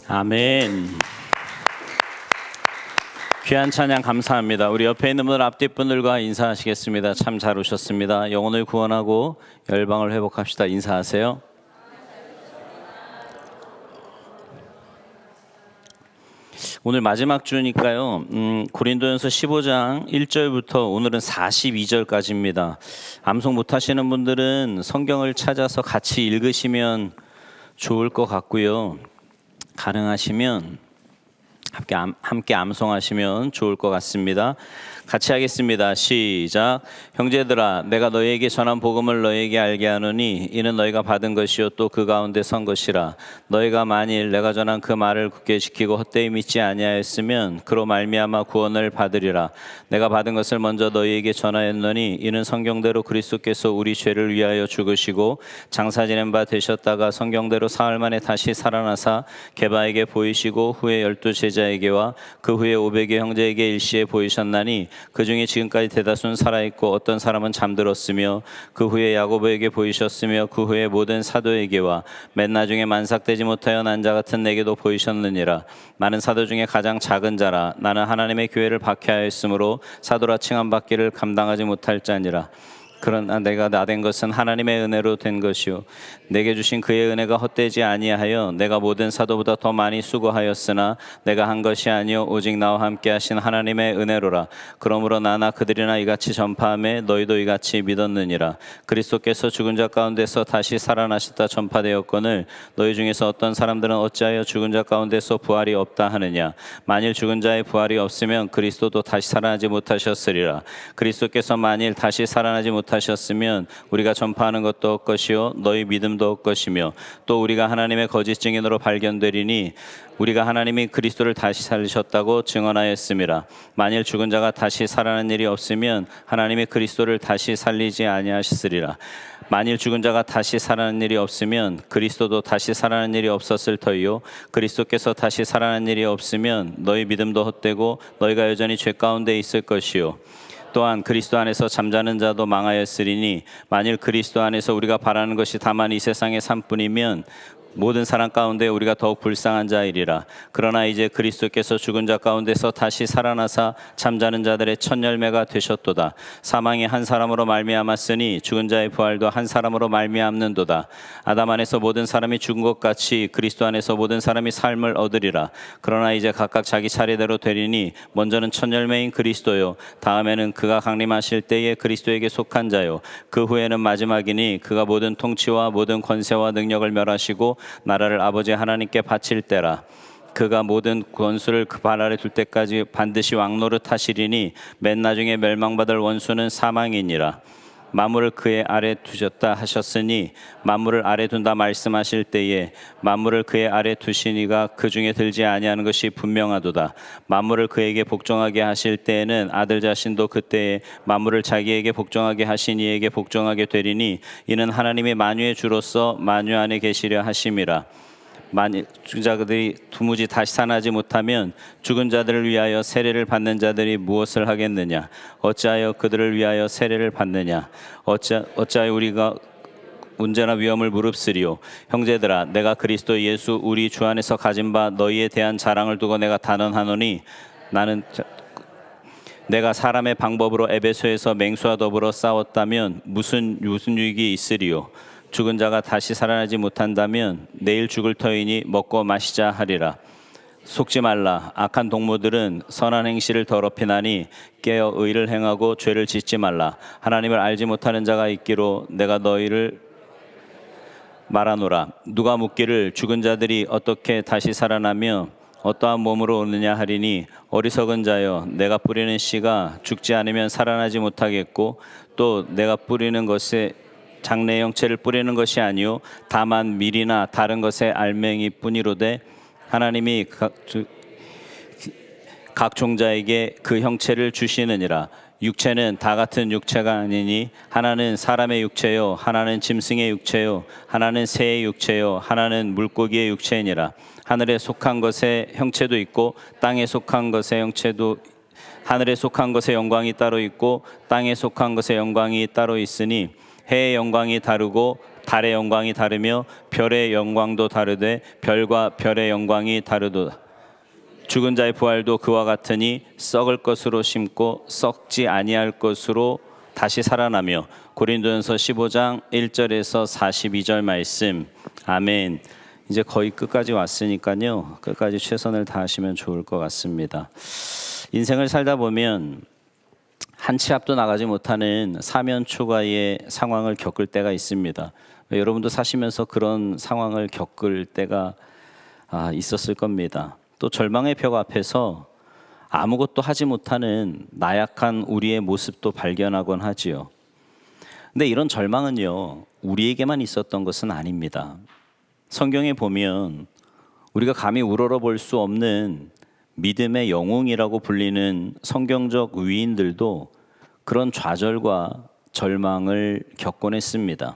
아멘. 귀한 찬양 감사합니다. 우리 옆에 있는 분들 앞뒤 분들과 인사하시겠습니다. 참 잘 오셨습니다. 영혼을 구원하고 열방을 회복합시다. 인사하세요. 오늘 마지막 주니까요. 고린도전서 15장 1절부터 오늘은 42절까지입니다. 암송 못하시는 분들은 성경을 찾아서 같이 읽으시면 좋을 것 같고요. 가능하시면 함께 암송하시면 좋을 것 같습니다. 같이 하겠습니다. 시작. 형제들아, 내가 너희에게 전한 복음을 너희에게 알게 하노니 이는 너희가 받은 것이요 또 그 가운데 선 것이라. 너희가 만일 내가 전한 그 말을 굳게 지키고 헛되이 믿지 아니하였으면 그로 말미암아 구원을 받으리라. 내가 받은 것을 먼저 너희에게 전하였노니 이는 성경대로 그리스도께서 우리 죄를 위하여 죽으시고 장사 지낸 바 되셨다가 성경대로 사흘 만에 다시 살아나사 게바에게 보이시고 후에 12 제자에게와 그 후에 500여 형제에게 일시에 보이셨나니 그 중에 지금까지 대다수는 살아있고 어떤 사람은 잠들었으며 그 후에 야고보에게 보이셨으며 그 후에 모든 사도에게와 맨 나중에 만삭되지 못하여 난 자 같은 내게도 보이셨느니라. 나는 사도 중에 가장 작은 자라. 나는 하나님의 교회를 박해하였으므로 사도라 칭함받기를 감당하지 못할 자니라. 그러나 내가 나된 것은 하나님의 은혜로 된 것이요 내게 주신 그의 은혜가 헛되지 아니하여 내가 모든 사도보다 더 많이 수고하였으나 내가 한 것이 아니요 오직 나와 함께 하신 하나님의 은혜로라. 그러므로 나나 그들이나 이같이 전파하며 너희도 이같이 믿었느니라. 그리스도께서 죽은 자 가운데서 다시 살아나셨다 전파되었거늘 너희 중에서 어떤 사람들은 어찌하여 죽은 자 가운데서 부활이 없다 하느냐. 만일 죽은 자의 부활이 없으면 그리스도도 다시 살아나지 못하셨으리라. 그리스도께서 만일 다시 살아나지 못하셨으면 우리가 전파하는 것도 헛것이요 너희 믿음도 헛것이며 또 우리가 하나님의 거짓 증인으로 발견되리니 우리가 하나님이 그리스도를 다시 살리셨다고 증언하였음이라. 만일 죽은 자가 다시 살아나는 일이 없으면 하나님이 그리스도를 다시 살리지 아니하시리라. 만일 죽은 자가 다시 살아나는 일이 없으면 그리스도도 다시 살아나는 일이 없었을 터이요 그리스도께서 다시 살아나는 일이 없으면 너희 믿음도 헛되고 너희가 여전히 죄 가운데 있을 것이요 또한 그리스도 안에서 잠자는 자도 망하였으리니 만일 그리스도 안에서 우리가 바라는 것이 다만 이 세상의 삶뿐이면 모든 사람 가운데 우리가 더욱 불쌍한 자이리라. 그러나 이제 그리스도께서 죽은 자 가운데서 다시 살아나사 잠자는 자들의 첫 열매가 되셨도다. 사망이 한 사람으로 말미암았으니 죽은 자의 부활도 한 사람으로 말미암는도다. 아담 안에서 모든 사람이 죽은 것 같이 그리스도 안에서 모든 사람이 삶을 얻으리라. 그러나 이제 각각 자기 차례대로 되리니 먼저는 첫 열매인 그리스도요 다음에는 그가 강림하실 때에 그리스도에게 속한 자요 그 후에는 마지막이니 그가 모든 통치와 모든 권세와 능력을 멸하시고 나라를 아버지 하나님께 바칠 때라. 그가 모든 권수를 그 발 아래 둘 때까지 반드시 왕노릇 하시리니 맨 나중에 멸망받을 원수는 사망이니라. 만물을 그의 아래 두셨다 하셨으니 만물을 아래 둔다 말씀하실 때에 만물을 그의 아래 두시니가 그 중에 들지 아니하는 것이 분명하도다. 만물을 그에게 복종하게 하실 때에는 아들 자신도 그때에 만물을 자기에게 복종하게 하신 이에게 복종하게 되리니 이는 하나님의 만유의 주로서 만유 안에 계시려 하심이라. 만일 죽은 자들이 도무지 다시 살아나지 못하면 죽은 자들을 위하여 세례를 받는 자들이 무엇을 하겠느냐. 어찌하여 그들을 위하여 세례를 받느냐. 어찌하여 우리가 문제나 위험을 무릅쓰리요. 형제들아, 내가 그리스도 예수 우리 주 안에서 가진 바 너희에 대한 자랑을 두고 내가 단언하노니 내가 사람의 방법으로 에베소에서 맹수와 더불어 싸웠다면 무슨 유익이 있으리요. 죽은 자가 다시 살아나지 못한다면 내일 죽을 터이니 먹고 마시자 하리라. 속지 말라. 악한 동무들은 선한 행실을 더럽히나니 깨어 의를 행하고 죄를 짓지 말라. 하나님을 알지 못하는 자가 있기로 내가 너희를 말하노라. 누가 묻기를 죽은 자들이 어떻게 다시 살아나며 어떠한 몸으로 오느냐 하리니 어리석은 자여 내가 뿌리는 씨가 죽지 않으면 살아나지 못하겠고 또 내가 뿌리는 것에 장래 형체를 뿌리는 것이 아니요 다만 밀이나 다른 것의 알맹이 뿐이로되 하나님이 각 종자에게 그 형체를 주시느니라. 육체는 다 같은 육체가 아니니 하나는 사람의 육체요 하나는 짐승의 육체요 하나는 새의 육체요 하나는 물고기의 육체니라. 하늘에 속한 것의 형체도 있고 땅에 속한 것의 형체도 하늘에 속한 것의 영광이 따로 있고 땅에 속한 것의 영광이 따로 있으니 해의 영광이 다르고 달의 영광이 다르며 별의 영광도 다르되 별과 별의 영광이 다르도다. 죽은 자의 부활도 그와 같으니 썩을 것으로 심고 썩지 아니할 것으로 다시 살아나며. 고린도전서 15장 1절에서 42절 말씀. 아멘. 이제 거의 끝까지 왔으니까요. 끝까지 최선을 다하시면 좋을 것 같습니다. 인생을 살다 보면 한 치 앞도 나가지 못하는 사면 초과의 상황을 겪을 때가 있습니다. 여러분도 사시면서 그런 상황을 겪을 때가 있었을 겁니다. 또 절망의 벽 앞에서 아무것도 하지 못하는 나약한 우리의 모습도 발견하곤 하지요. 근데 이런 절망은요, 우리에게만 있었던 것은 아닙니다. 성경에 보면 우리가 감히 우러러 볼 수 없는 믿음의 영웅이라고 불리는 성경적 위인들도 그런 좌절과 절망을 겪곤 했습니다.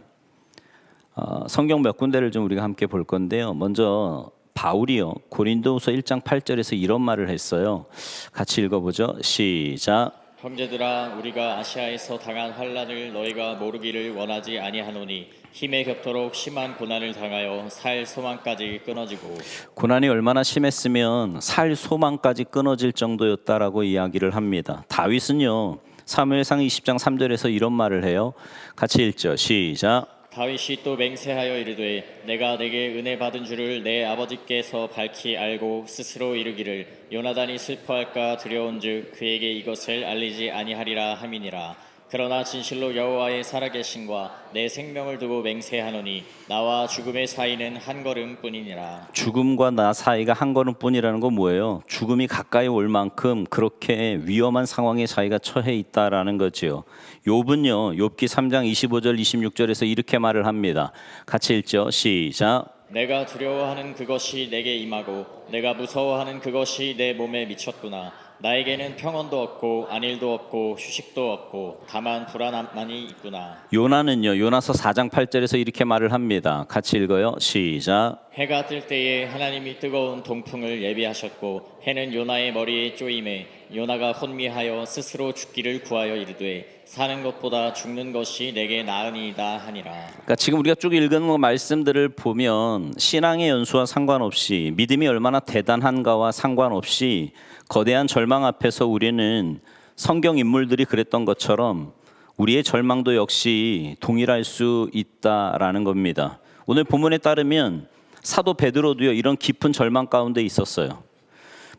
성경 몇 군데를 좀 우리가 함께 볼 건데요. 먼저 바울이요, 고린도후서 1장 8절에서 이런 말을 했어요. 같이 읽어보죠. 시작. 형제들아, 우리가 아시아에서 당한 환난을 너희가 모르기를 원하지 아니하노니 힘에 겹도록 심한 고난을 당하여 살 소망까지 끊어지고. 고난이 얼마나 심했으면 살 소망까지 끊어질 정도였다라고 이야기를 합니다. 다윗은요, 사무엘상 20장 3절에서 이런 말을 해요. 같이 읽죠. 시작. 다윗이 또 맹세하여 이르되 내가 내게 은혜 받은 줄을 내 아버지께서 밝히 알고 스스로 이르기를 요나단이 슬퍼할까 두려운즉 그에게 이것을 알리지 아니하리라 함이니라. 그러나 진실로 여호와의 살아계심과 내 생명을 두고 맹세하노니 나와 죽음의 사이는 한 걸음뿐이니라. 죽음과 나 사이가 한 걸음뿐이라는 건 뭐예요? 죽음이 가까이 올 만큼 그렇게 위험한 상황에 자기가 처해 있다라는 거지요. 욥은요, 욥기 3장 25절 26절에서 이렇게 말을 합니다. 같이 읽죠. 시작. 내가 두려워하는 그것이 내게 임하고 내가 무서워하는 그것이 내 몸에 미쳤구나. 나에게는 평온도 없고 안일도 없고 휴식도 없고 다만 불안함만이 있구나. 요나는요, 요나서 4장 8절에서 이렇게 말을 합니다. 같이 읽어요. 시작. 해가 뜰 때에 하나님이 뜨거운 동풍을 예비하셨고 해는 요나의 머리에 쪼임에 요나가 혼미하여 스스로 죽기를 구하여 이르되 사는 것보다 죽는 것이 내게 나으니이다 하니라. 그러니까 지금 우리가 쭉 읽은 말씀들을 보면 신앙의 연수와 상관없이, 믿음이 얼마나 대단한가와 상관없이 거대한 절망 앞에서 우리는 성경 인물들이 그랬던 것처럼 우리의 절망도 역시 동일할 수 있다라는 겁니다. 오늘 본문에 따르면 사도 베드로도요, 이런 깊은 절망 가운데 있었어요.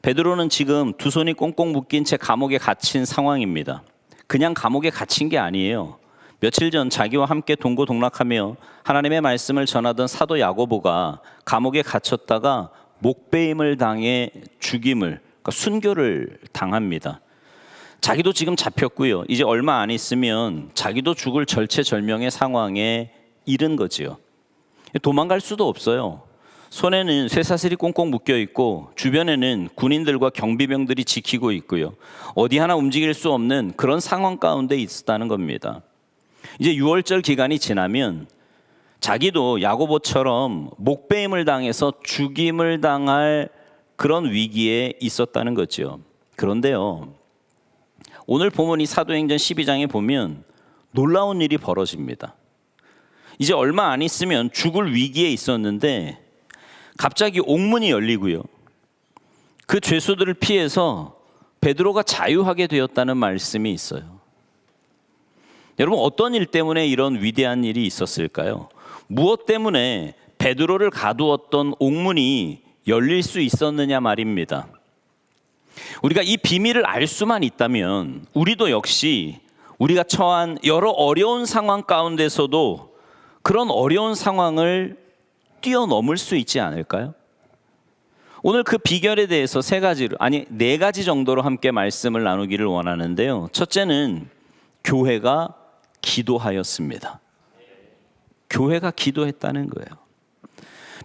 베드로는 지금 두 손이 꽁꽁 묶인 채 감옥에 갇힌 상황입니다. 그냥 감옥에 갇힌 게 아니에요. 며칠 전 자기와 함께 동고동락하며 하나님의 말씀을 전하던 사도 야고보가 감옥에 갇혔다가 목베임을 당해 죽임을, 그러니까 순교를 당합니다. 자기도 지금 잡혔고요. 이제 얼마 안 있으면 자기도 죽을 절체절명의 상황에 이른 거지요. 도망갈 수도 없어요. 손에는 쇠사슬이 꽁꽁 묶여 있고 주변에는 군인들과 경비병들이 지키고 있고요. 어디 하나 움직일 수 없는 그런 상황 가운데 있었다는 겁니다. 이제 6월절 기간이 지나면 자기도 야고보처럼 목베임을 당해서 죽임을 당할 그런 위기에 있었다는 거죠. 그런데요, 오늘 본문 이 사도행전 12장에 보면 놀라운 일이 벌어집니다. 이제 얼마 안 있으면 죽을 위기에 있었는데 갑자기 옥문이 열리고요. 그 죄수들을 피해서 베드로가 자유하게 되었다는 말씀이 있어요. 여러분, 어떤 일 때문에 이런 위대한 일이 있었을까요? 무엇 때문에 베드로를 가두었던 옥문이 열릴 수 있었느냐 말입니다. 우리가 이 비밀을 알 수만 있다면 우리도 역시 우리가 처한 여러 어려운 상황 가운데서도 그런 어려운 상황을 뛰어넘을 수 있지 않을까요? 오늘 그 비결에 대해서 네 가지 정도로 함께 말씀을 나누기를 원하는데요. 첫째는 교회가 기도하였습니다. 교회가 기도했다는 거예요.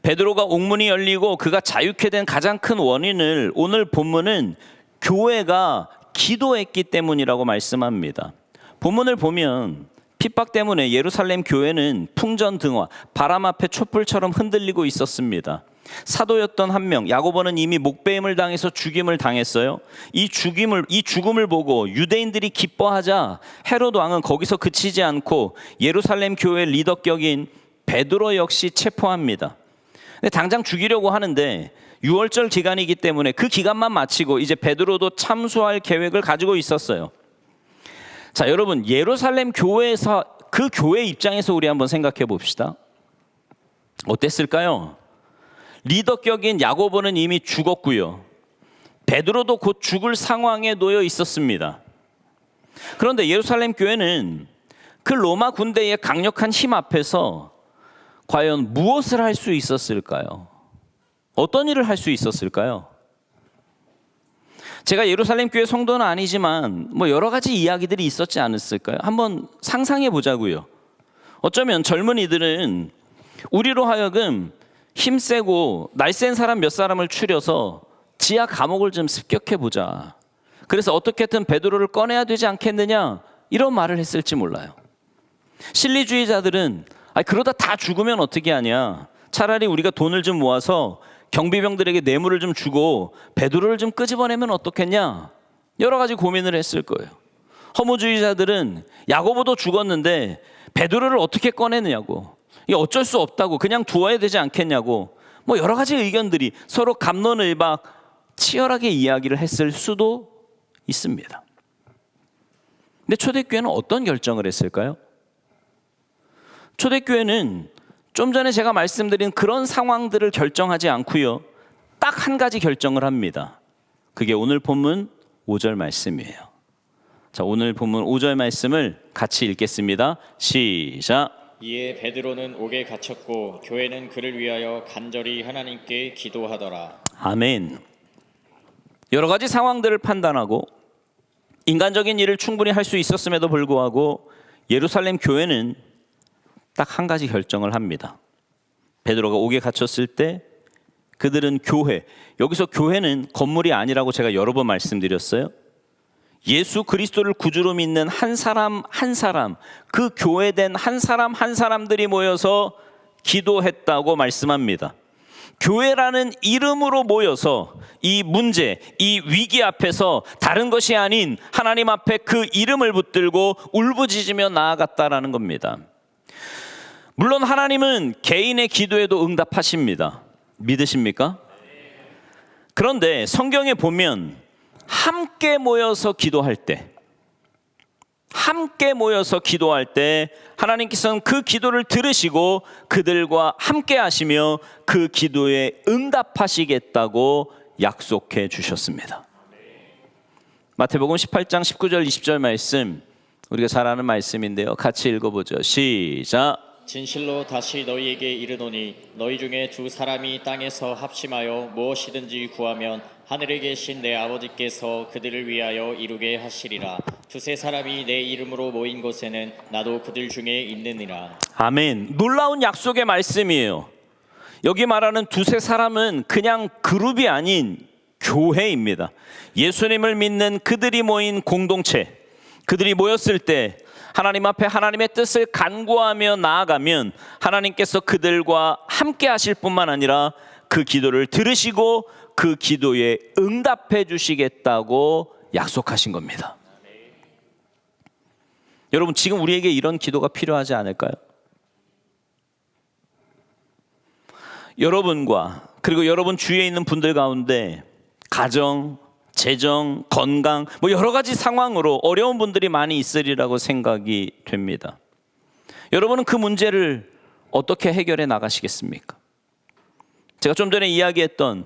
베드로가 옥문이 열리고 그가 자유케 된 가장 큰 원인을 오늘 본문은 교회가 기도했기 때문이라고 말씀합니다. 본문을 보면 핍박 때문에 예루살렘 교회는 풍전등화, 바람 앞에 촛불처럼 흔들리고 있었습니다. 사도였던 한 명, 야고보는 이미 목베임을 당해서 죽임을 당했어요. 이 죽음을 보고 유대인들이 기뻐하자 헤롯 왕은 거기서 그치지 않고 예루살렘 교회 리더격인 베드로 역시 체포합니다. 근데 당장 죽이려고 하는데 6월절 기간이기 때문에 그 기간만 마치고 이제 베드로도 참수할 계획을 가지고 있었어요. 자, 여러분, 예루살렘 교회에서 그 교회 입장에서 우리 한번 생각해 봅시다. 어땠을까요? 리더격인 야고보는 이미 죽었고요. 베드로도 곧 죽을 상황에 놓여 있었습니다. 그런데 예루살렘 교회는 그 로마 군대의 강력한 힘 앞에서 과연 무엇을 할 수 있었을까요? 어떤 일을 할 수 있었을까요? 제가 예루살렘 교회 성도는 아니지만 여러 가지 이야기들이 있었지 않았을까요? 한번 상상해 보자고요. 어쩌면 젊은이들은 우리로 하여금 힘세고 날쌘 사람 몇 사람을 추려서 지하 감옥을 좀 습격해 보자. 그래서 어떻게든 베드로를 꺼내야 되지 않겠느냐, 이런 말을 했을지 몰라요. 실리주의자들은 그러다 다 죽으면 어떻게 하냐, 차라리 우리가 돈을 좀 모아서 경비병들에게 뇌물을 좀 주고 베드로를 좀 끄집어내면 어떻겠냐, 여러 가지 고민을 했을 거예요. 허무주의자들은 야고보도 죽었는데 베드로를 어떻게 꺼내느냐고, 이게 어쩔 수 없다고, 그냥 두어야 되지 않겠냐고, 여러 가지 의견들이 서로 갑론을박 치열하게 이야기를 했을 수도 있습니다. 근데 초대교회는 어떤 결정을 했을까요? 초대교회는 좀 전에 제가 말씀드린 그런 상황들을 결정하지 않고요, 딱 한 가지 결정을 합니다. 그게 오늘 본문 5절 말씀이에요. 자, 오늘 본문 5절 말씀을 같이 읽겠습니다. 시작. 이에 베드로는 옥에 갇혔고 교회는 그를 위하여 간절히 하나님께 기도하더라. 아멘. 여러 가지 상황들을 판단하고 인간적인 일을 충분히 할 수 있었음에도 불구하고 예루살렘 교회는 딱 한 가지 결정을 합니다. 베드로가 옥에 갇혔을 때 그들은 교회, 여기서 교회는 건물이 아니라고 제가 여러 번 말씀드렸어요. 예수 그리스도를 구주로 믿는 한 사람 한 사람, 그 교회된 한 사람 한 사람들이 모여서 기도했다고 말씀합니다. 교회라는 이름으로 모여서 이 문제, 이 위기 앞에서 다른 것이 아닌 하나님 앞에 그 이름을 붙들고 울부짖으며 나아갔다라는 겁니다. 물론 하나님은 개인의 기도에도 응답하십니다. 믿으십니까? 그런데 성경에 보면 함께 모여서 기도할 때, 하나님께서는 그 기도를 들으시고 그들과 함께 하시며 그 기도에 응답하시겠다고 약속해 주셨습니다. 마태복음 18장 19절 20절 말씀, 우리가 잘 아는 말씀인데요. 같이 읽어보죠. 시작. 진실로 다시 너희에게 이르노니 너희 중에 두 사람이 땅에서 합심하여 무엇이든지 구하면 하늘에 계신 내 아버지께서 그들을 위하여 이루게 하시리라. 두세 사람이 내 이름으로 모인 곳에는 나도 그들 중에 있느니라. 아멘. 놀라운 약속의 말씀이에요. 여기 말하는 두세 사람은 그냥 그룹이 아닌 교회입니다. 예수님을 믿는 그들이 모인 공동체, 그들이 모였을 때 하나님 앞에 하나님의 뜻을 간구하며 나아가면 하나님께서 그들과 함께 하실 뿐만 아니라 그 기도를 들으시고 그 기도에 응답해 주시겠다고 약속하신 겁니다. 여러분, 지금 우리에게 이런 기도가 필요하지 않을까요? 여러분과 그리고 여러분 주위에 있는 분들 가운데 가정, 재정, 건강, 여러 가지 상황으로 어려운 분들이 많이 있으리라고 생각이 됩니다. 여러분은 그 문제를 어떻게 해결해 나가시겠습니까? 제가 좀 전에 이야기했던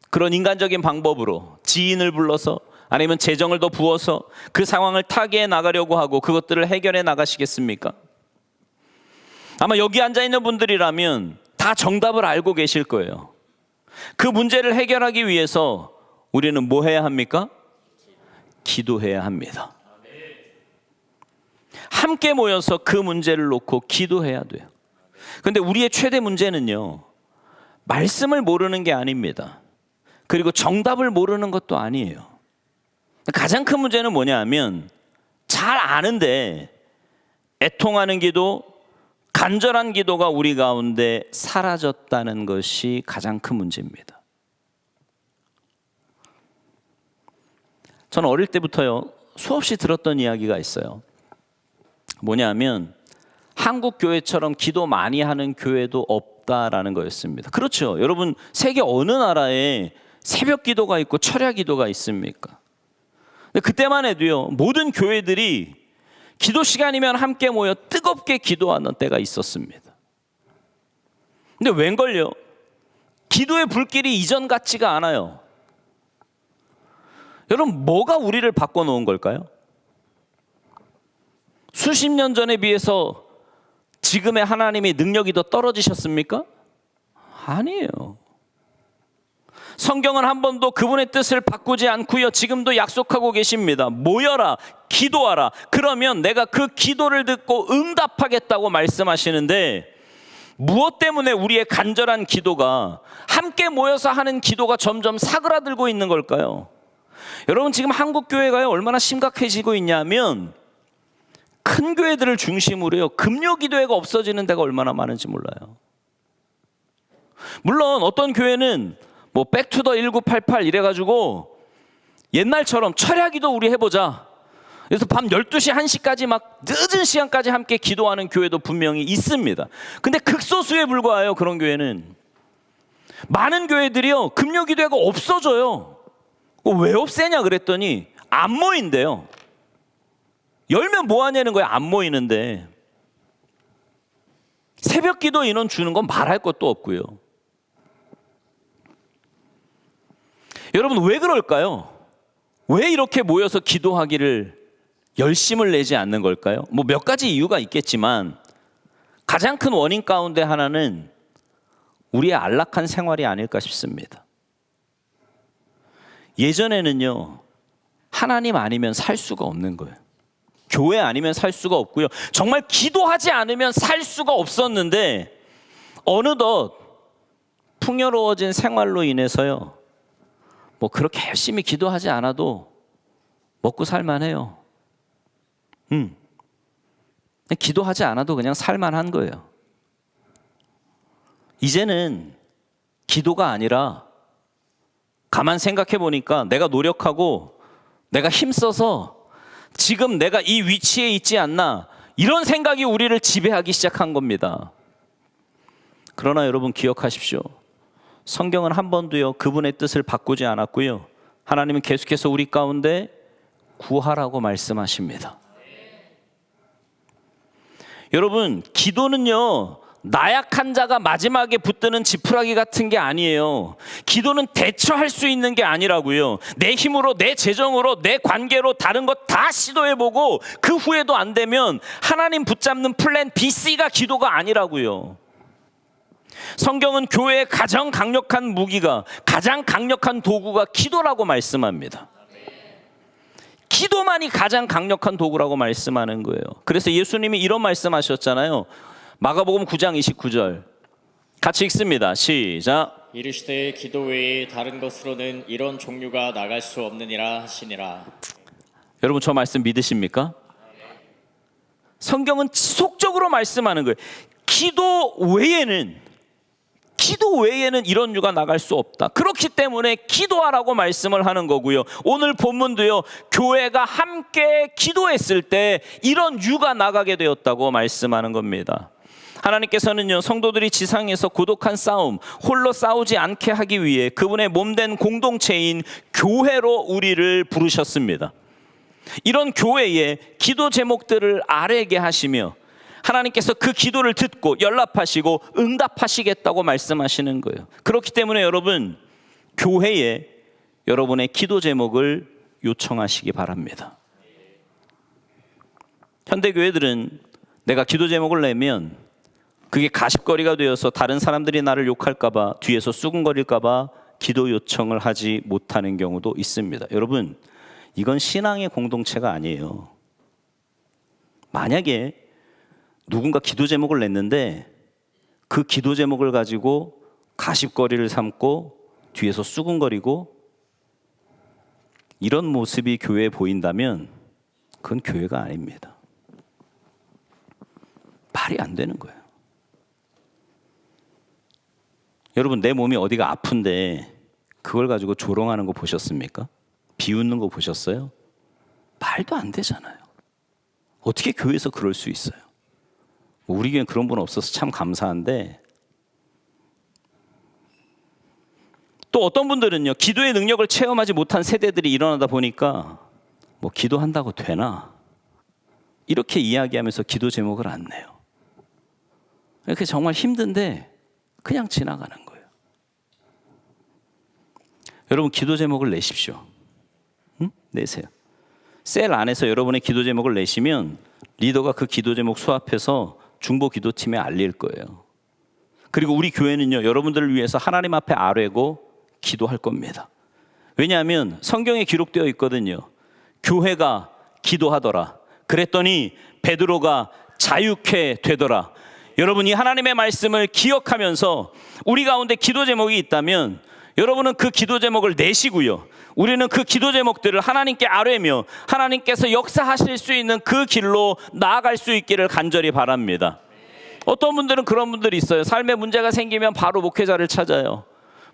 그런 인간적인 방법으로 지인을 불러서 아니면 재정을 더 부어서 그 상황을 타개해 나가려고 하고 그것들을 해결해 나가시겠습니까? 아마 여기 앉아 있는 분들이라면 다 정답을 알고 계실 거예요. 그 문제를 해결하기 위해서 우리는 뭐 해야 합니까? 기도해야 합니다. 함께 모여서 그 문제를 놓고 기도해야 돼요. 그런데 우리의 최대 문제는요, 말씀을 모르는 게 아닙니다. 그리고 정답을 모르는 것도 아니에요. 가장 큰 문제는 뭐냐 하면 잘 아는데 애통하는 기도, 간절한 기도가 우리 가운데 사라졌다는 것이 가장 큰 문제입니다. 저는 어릴 때부터요, 수없이 들었던 이야기가 있어요. 뭐냐 하면 한국 교회처럼 기도 많이 하는 교회도 없다라는 거였습니다. 그렇죠. 여러분, 세계 어느 나라에 새벽 기도가 있고 철야 기도가 있습니까? 근데 그때만 해도요, 모든 교회들이 기도 시간이면 함께 모여 뜨겁게 기도하는 때가 있었습니다. 근데 웬걸요? 기도의 불길이 이전 같지가 않아요. 여러분, 뭐가 우리를 바꿔놓은 걸까요? 수십 년 전에 비해서 지금의 하나님의 능력이 더 떨어지셨습니까? 아니에요. 성경은 한 번도 그분의 뜻을 바꾸지 않고요, 지금도 약속하고 계십니다. 모여라, 기도하라. 그러면 내가 그 기도를 듣고 응답하겠다고 말씀하시는데, 무엇 때문에 우리의 간절한 기도가, 함께 모여서 하는 기도가 점점 사그라들고 있는 걸까요? 여러분, 지금 한국 교회가 얼마나 심각해지고 있냐면, 큰 교회들을 중심으로요, 금요 기도회가 없어지는 데가 얼마나 많은지 몰라요. 물론 어떤 교회는 뭐 백투더 1988 이래가지고 옛날처럼 철야기도 우리 해보자, 그래서 밤 12시 1시까지 막 늦은 시간까지 함께 기도하는 교회도 분명히 있습니다. 근데 극소수에 불과해요. 그런 교회는. 많은 교회들이요, 금요 기도회가 없어져요. 왜 없애냐 그랬더니 안 모인대요. 열면 뭐 하냐는 거예요. 안 모이는데. 새벽 기도 인원 주는 건 말할 것도 없고요. 여러분, 왜 그럴까요? 왜 이렇게 모여서 기도하기를 열심을 내지 않는 걸까요? 뭐 몇 가지 이유가 있겠지만 가장 큰 원인 가운데 하나는 우리의 안락한 생활이 아닐까 싶습니다. 예전에는요, 하나님 아니면 살 수가 없는 거예요. 교회 아니면 살 수가 없고요, 정말 기도하지 않으면 살 수가 없었는데, 어느덧 풍요로워진 생활로 인해서요, 뭐 그렇게 열심히 기도하지 않아도 먹고 살만해요. 기도하지 않아도 그냥 살만한 거예요. 이제는 기도가 아니라, 가만 생각해 보니까 내가 노력하고 내가 힘써서 지금 내가 이 위치에 있지 않나, 이런 생각이 우리를 지배하기 시작한 겁니다. 그러나 여러분, 기억하십시오. 성경은 한 번도요, 그분의 뜻을 바꾸지 않았고요, 하나님은 계속해서 우리 가운데 구하라고 말씀하십니다. 여러분, 기도는요, 나약한 자가 마지막에 붙드는 지푸라기 같은 게 아니에요. 기도는 대처할 수 있는 게 아니라고요. 내 힘으로, 내 재정으로, 내 관계로 다른 것 다 시도해보고 그 후에도 안 되면 하나님 붙잡는 플랜 B, C가 기도가 아니라고요. 성경은 교회의 가장 강력한 무기가, 가장 강력한 도구가 기도라고 말씀합니다. 기도만이 가장 강력한 도구라고 말씀하는 거예요. 그래서 예수님이 이런 말씀하셨잖아요. 마가복음 9장 29절 같이 읽습니다. 시작. 이르시되 기도 외에 다른 것으로는 이런 종류가 나갈 수 없느니라 하시니라. 여러분, 저 말씀 믿으십니까? 성경은 지속적으로 말씀하는 거예요. 기도 외에는 이런 유가 나갈 수 없다. 그렇기 때문에 기도하라고 말씀을 하는 거고요. 오늘 본문도요, 교회가 함께 기도했을 때 이런 유가 나가게 되었다고 말씀하는 겁니다. 하나님께서는요, 성도들이 지상에서 고독한 싸움, 홀로 싸우지 않게 하기 위해 그분의 몸된 공동체인 교회로 우리를 부르셨습니다. 이런 교회에 기도 제목들을 아뢰게 하시며 하나님께서 그 기도를 듣고 연락하시고 응답하시겠다고 말씀하시는 거예요. 그렇기 때문에 여러분, 교회에 여러분의 기도 제목을 요청하시기 바랍니다. 현대교회들은 내가 기도 제목을 내면 그게 가십거리가 되어서 다른 사람들이 나를 욕할까 봐, 뒤에서 수군거릴까 봐 기도 요청을 하지 못하는 경우도 있습니다. 여러분, 이건 신앙의 공동체가 아니에요. 만약에 누군가 기도 제목을 냈는데 그 기도 제목을 가지고 가십거리를 삼고 뒤에서 수군거리고 이런 모습이 교회에 보인다면 그건 교회가 아닙니다. 말이 안 되는 거예요. 여러분, 내 몸이 어디가 아픈데 그걸 가지고 조롱하는 거 보셨습니까? 비웃는 거 보셨어요? 말도 안 되잖아요. 어떻게 교회에서 그럴 수 있어요? 우리 교회는 그런 분 없어서 참 감사한데, 또 어떤 분들은요, 기도의 능력을 체험하지 못한 세대들이 일어나다 보니까 뭐 기도한다고 되나? 이렇게 이야기하면서 기도 제목을 안 내요. 이렇게 정말 힘든데 그냥 지나가는 거예요. 여러분, 기도 제목을 내십시오. 응? 내세요. 셀 안에서 여러분의 기도 제목을 내시면 리더가 그 기도 제목 수합해서 중보 기도팀에 알릴 거예요. 그리고 우리 교회는요, 여러분들을 위해서 하나님 앞에 아뢰고 기도할 겁니다. 왜냐하면 성경에 기록되어 있거든요. 교회가 기도하더라. 그랬더니 베드로가 자유케 되더라. 여러분이 하나님의 말씀을 기억하면서 우리 가운데 기도 제목이 있다면 여러분은 그 기도 제목을 내시고요. 우리는 그 기도 제목들을 하나님께 아뢰며 하나님께서 역사하실 수 있는 그 길로 나아갈 수 있기를 간절히 바랍니다. 어떤 분들은 그런 분들이 있어요. 삶에 문제가 생기면 바로 목회자를 찾아요.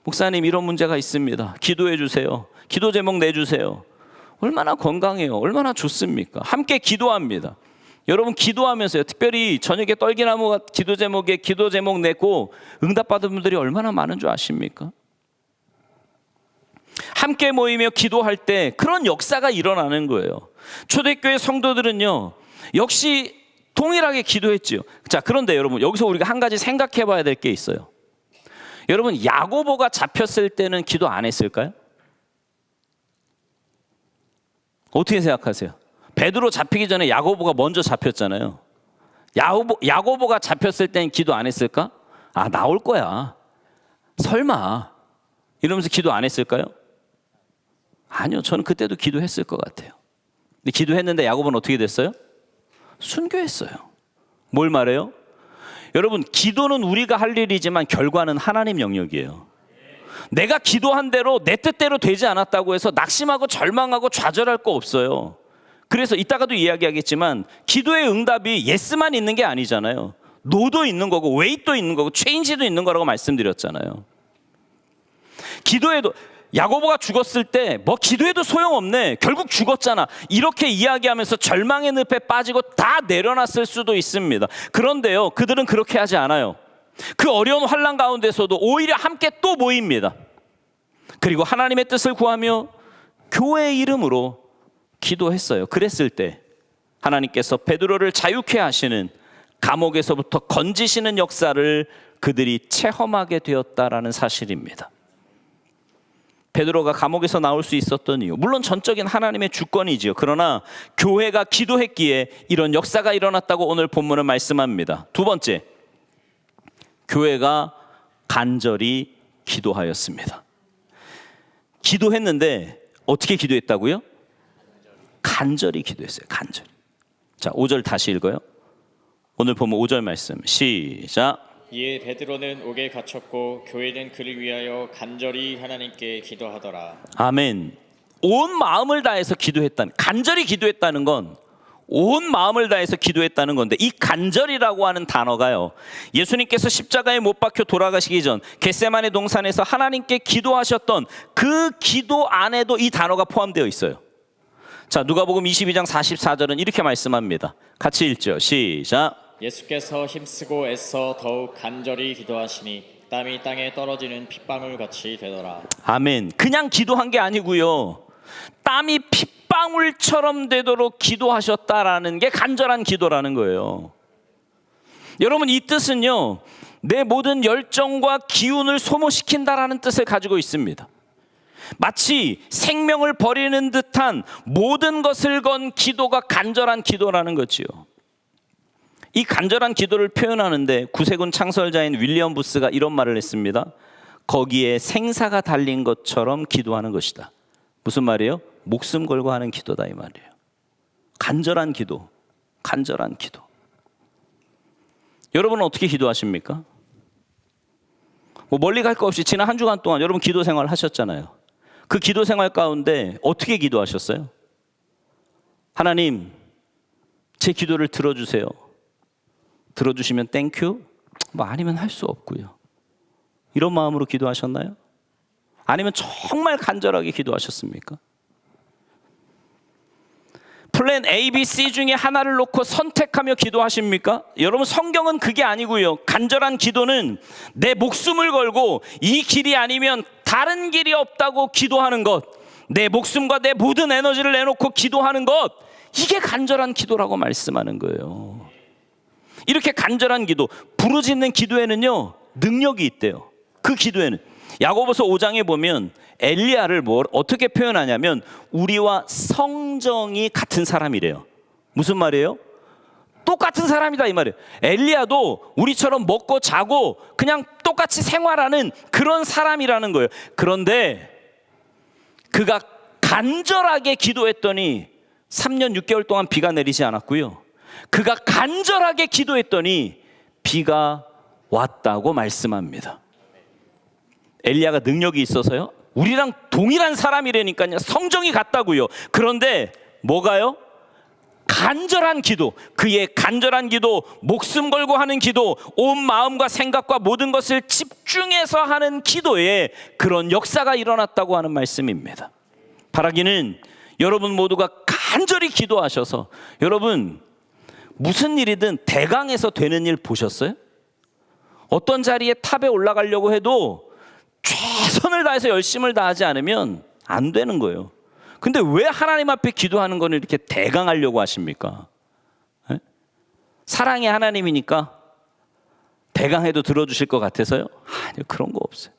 목사님, 이런 문제가 있습니다. 기도해 주세요. 기도 제목 내주세요. 얼마나 건강해요. 얼마나 좋습니까? 함께 기도합니다. 여러분, 기도하면서요, 특별히 저녁에 떨기나무 기도 제목에 기도 제목 내고 응답받은 분들이 얼마나 많은 줄 아십니까? 함께 모이며 기도할 때 그런 역사가 일어나는 거예요. 초대교회 성도들은요, 역시 동일하게 기도했죠. 자, 그런데 여러분, 여기서 우리가 한 가지 생각해 봐야 될 게 있어요. 여러분, 야고보가 잡혔을 때는 기도 안 했을까요? 어떻게 생각하세요? 베드로 잡히기 전에 야고보가 먼저 잡혔잖아요. 야고보가 잡혔을 때는 기도 안 했을까? 아, 나올 거야. 설마. 이러면서 기도 안 했을까요? 아니요. 저는 그때도 기도했을 것 같아요. 근데 기도했는데 야고보는 어떻게 됐어요? 순교했어요. 뭘 말해요? 여러분, 기도는 우리가 할 일이지만 결과는 하나님 영역이에요. 내가 기도한 대로 내 뜻대로 되지 않았다고 해서 낙심하고 절망하고 좌절할 거 없어요. 그래서 이따가도 이야기하겠지만 기도의 응답이 예스만 있는 게 아니잖아요. 노도 있는 거고 웨이트도 있는 거고 체인지도 있는 거라고 말씀드렸잖아요. 기도에도 야고보가 죽었을 때 뭐 기도해도 소용없네, 결국 죽었잖아, 이렇게 이야기하면서 절망의 늪에 빠지고 다 내려놨을 수도 있습니다. 그런데요, 그들은 그렇게 하지 않아요. 그 어려운 환난 가운데서도 오히려 함께 또 모입니다. 그리고 하나님의 뜻을 구하며 교회의 이름으로 기도했어요. 그랬을 때 하나님께서 베드로를 자유케 하시는, 감옥에서부터 건지시는 역사를 그들이 체험하게 되었다라는 사실입니다. 베드로가 감옥에서 나올 수 있었던 이유, 물론 전적인 하나님의 주권이지요. 그러나 교회가 기도했기에 이런 역사가 일어났다고 오늘 본문은 말씀합니다. 두 번째, 교회가 간절히 기도하였습니다. 기도했는데 어떻게 기도했다고요? 간절히 기도했어요. 간절히. 자, 5절 다시 읽어요. 오늘 보면 5절 말씀 시작. 이에 베드로는 옥에 갇혔고 교회는 그를 위하여 간절히 하나님께 기도하더라. 아멘. 온 마음을 다해서 기도했다는, 간절히 기도했다는 건 온 마음을 다해서 기도했다는 건데, 이 간절이라고 하는 단어가요, 예수님께서 십자가에 못 박혀 돌아가시기 전 겟세마네 동산에서 하나님께 기도하셨던 그 기도 안에도 이 단어가 포함되어 있어요. 자, 누가복음 22장 44절은 이렇게 말씀합니다. 같이 읽죠. 시작. 예수께서 힘쓰고 애써 더욱 간절히 기도하시니 땀이 땅에 떨어지는 핏방울 같이 되더라. 아멘. 그냥 기도한 게 아니고요, 땀이 핏방울처럼 되도록 기도하셨다라는 게 간절한 기도라는 거예요. 여러분, 이 뜻은요, 내 모든 열정과 기운을 소모시킨다라는 뜻을 가지고 있습니다. 마치 생명을 버리는 듯한 모든 것을 건 기도가 간절한 기도라는 거지요. 이 간절한 기도를 표현하는데 구세군 창설자인 윌리엄 부스가 이런 말을 했습니다. 거기에 생사가 달린 것처럼 기도하는 것이다. 무슨 말이에요? 목숨 걸고 하는 기도다, 이 말이에요. 간절한 기도, 간절한 기도. 여러분은 어떻게 기도하십니까? 뭐 멀리 갈 거 없이 지난 한 주간 동안 여러분 기도 생활 하셨잖아요. 그 기도 생활 가운데 어떻게 기도하셨어요? 하나님, 제 기도를 들어주세요. 들어주시면 땡큐, 뭐 아니면 할 수 없고요. 이런 마음으로 기도하셨나요? 아니면 정말 간절하게 기도하셨습니까? 플랜 A, B, C 중에 하나를 놓고 선택하며 기도하십니까? 여러분, 성경은 그게 아니고요. 간절한 기도는 내 목숨을 걸고 이 길이 아니면 다른 길이 없다고 기도하는 것, 내 목숨과 내 모든 에너지를 내놓고 기도하는 것, 이게 간절한 기도라고 말씀하는 거예요. 이렇게 간절한 기도, 부르짖는 기도에는요, 능력이 있대요. 그 기도에는 야고보서 5장에 보면 엘리야를 어떻게 표현하냐면 우리와 성정이 같은 사람이래요. 무슨 말이에요? 똑같은 사람이다 이 말이에요. 엘리야도 우리처럼 먹고 자고 그냥 똑같이 생활하는 그런 사람이라는 거예요. 그런데 그가 간절하게 기도했더니 3년 6개월 동안 비가 내리지 않았고요. 그가 간절하게 기도했더니 비가 왔다고 말씀합니다. 엘리야가 능력이 있어서요? 우리랑 동일한 사람이라니까요. 성정이 같다고요. 그런데 뭐가요? 간절한 기도, 그의 간절한 기도, 목숨 걸고 하는 기도, 온 마음과 생각과 모든 것을 집중해서 하는 기도에 그런 역사가 일어났다고 하는 말씀입니다. 바라기는 여러분 모두가 간절히 기도하셔서, 여러분 무슨 일이든 대강에서 되는 일 보셨어요? 어떤 자리에 탑에 올라가려고 해도 최선을 다해서 열심을 다하지 않으면 안 되는 거예요. 근데 왜 하나님 앞에 기도하는 거는 이렇게 대강하려고 하십니까? 에? 사랑의 하나님이니까 대강해도 들어주실 것 같아서요? 아니요, 그런 거 없어요.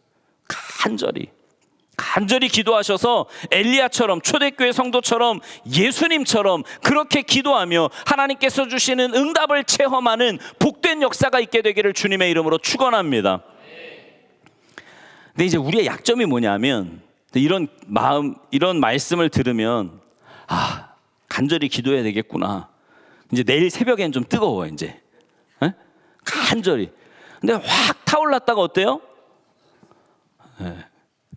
간절히 기도하셔서 엘리야처럼, 초대교회 성도처럼, 예수님처럼 그렇게 기도하며 하나님께서 주시는 응답을 체험하는 복된 역사가 있게 되기를 주님의 이름으로 축원합니다. 근데 이제 우리의 약점이 뭐냐면, 이런 말씀을 들으면 간절히 기도해야 되겠구나. 이제 내일 새벽엔 좀 뜨거워 이제. 에? 간절히. 근데 확 타올랐다가 어때요?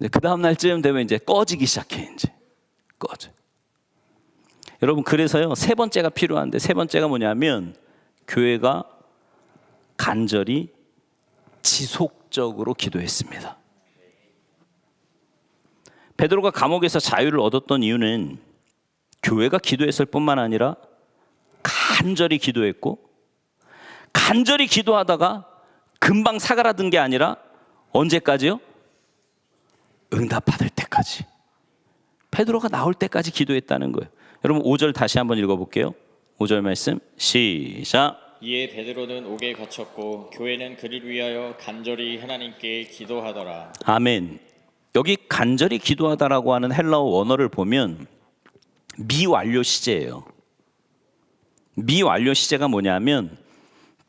그 다음 날쯤 되면 이제 꺼지기 시작해. 이제 꺼져. 여러분, 그래서요, 세 번째가 필요한데, 세 번째가 뭐냐면 교회가 간절히 지속적으로 기도했습니다. 베드로가 감옥에서 자유를 얻었던 이유는 교회가 기도했을 뿐만 아니라 간절히 기도했고, 간절히 기도하다가 금방 사그라든 게 아니라 언제까지요? 응답받을 때까지. 베드로가 나올 때까지 기도했다는 거예요. 여러분 5절 다시 한번 읽어볼게요. 5절 말씀 시작. 이에 베드로는 옥에 갇혔고 교회는 그를 위하여 간절히 하나님께 기도하더라. 아멘. 여기 간절히 기도하다라고 하는 헬라어 원어를 보면 미완료 시제예요. 미완료 시제가 뭐냐면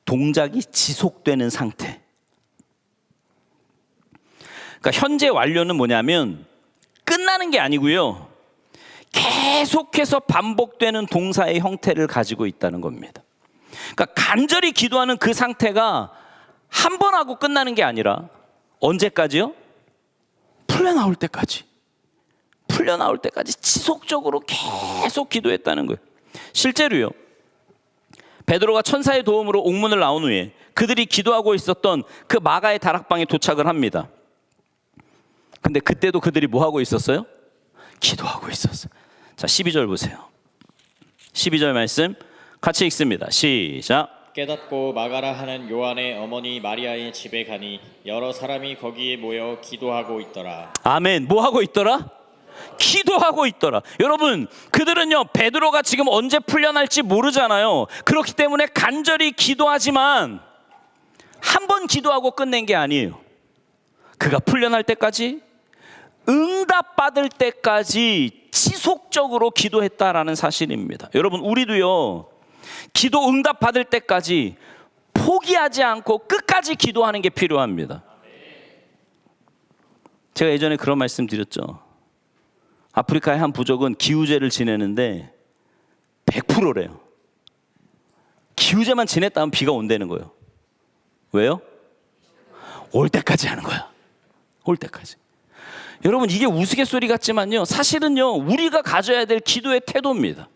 동작이 지속되는 상태. 그러니까 현재 완료는 뭐냐면 끝나는 게 아니고요, 계속해서 반복되는 동사의 형태를 가지고 있다는 겁니다. 그러니까 간절히 기도하는 그 상태가 한 번 하고 끝나는 게 아니라 언제까지요? 풀려나올 때까지 지속적으로 계속 기도했다는 거예요. 실제로요, 베드로가 천사의 도움으로 옥문을 나온 후에 그들이 기도하고 있었던 그 마가의 다락방에 도착을 합니다. 근데 그때도 그들이 뭐 하고 있었어요? 기도하고 있었어요. 자, 12절 보세요. 12절 말씀 같이 읽습니다. 시작. 깨닫고 마가라 하는 요한의 어머니 마리아의 집에 가니 여러 사람이 거기에 모여 기도하고 있더라. 아멘. 뭐 하고 있더라? 기도하고 있더라. 여러분, 그들은요, 베드로가 지금 언제 풀려날지 모르잖아요. 그렇기 때문에 간절히 기도하지만 한 번 기도하고 끝낸 게 아니에요. 그가 풀려날 때까지, 응답받을 때까지 지속적으로 기도했다라는 사실입니다. 여러분, 우리도요, 기도 응답받을 때까지 포기하지 않고 끝까지 기도하는 게 필요합니다. 제가 예전에 그런 말씀 드렸죠. 아프리카의 한 부족은 기우제를 지내는데 100%래요. 기우제만 지냈다면 비가 온다는 거예요. 왜요? 올 때까지 하는 거야. 올 때까지. 여러분, 이게 우스갯소리 같지만요, 사실은요, 우리가 가져야 될 기도의 태도입니다.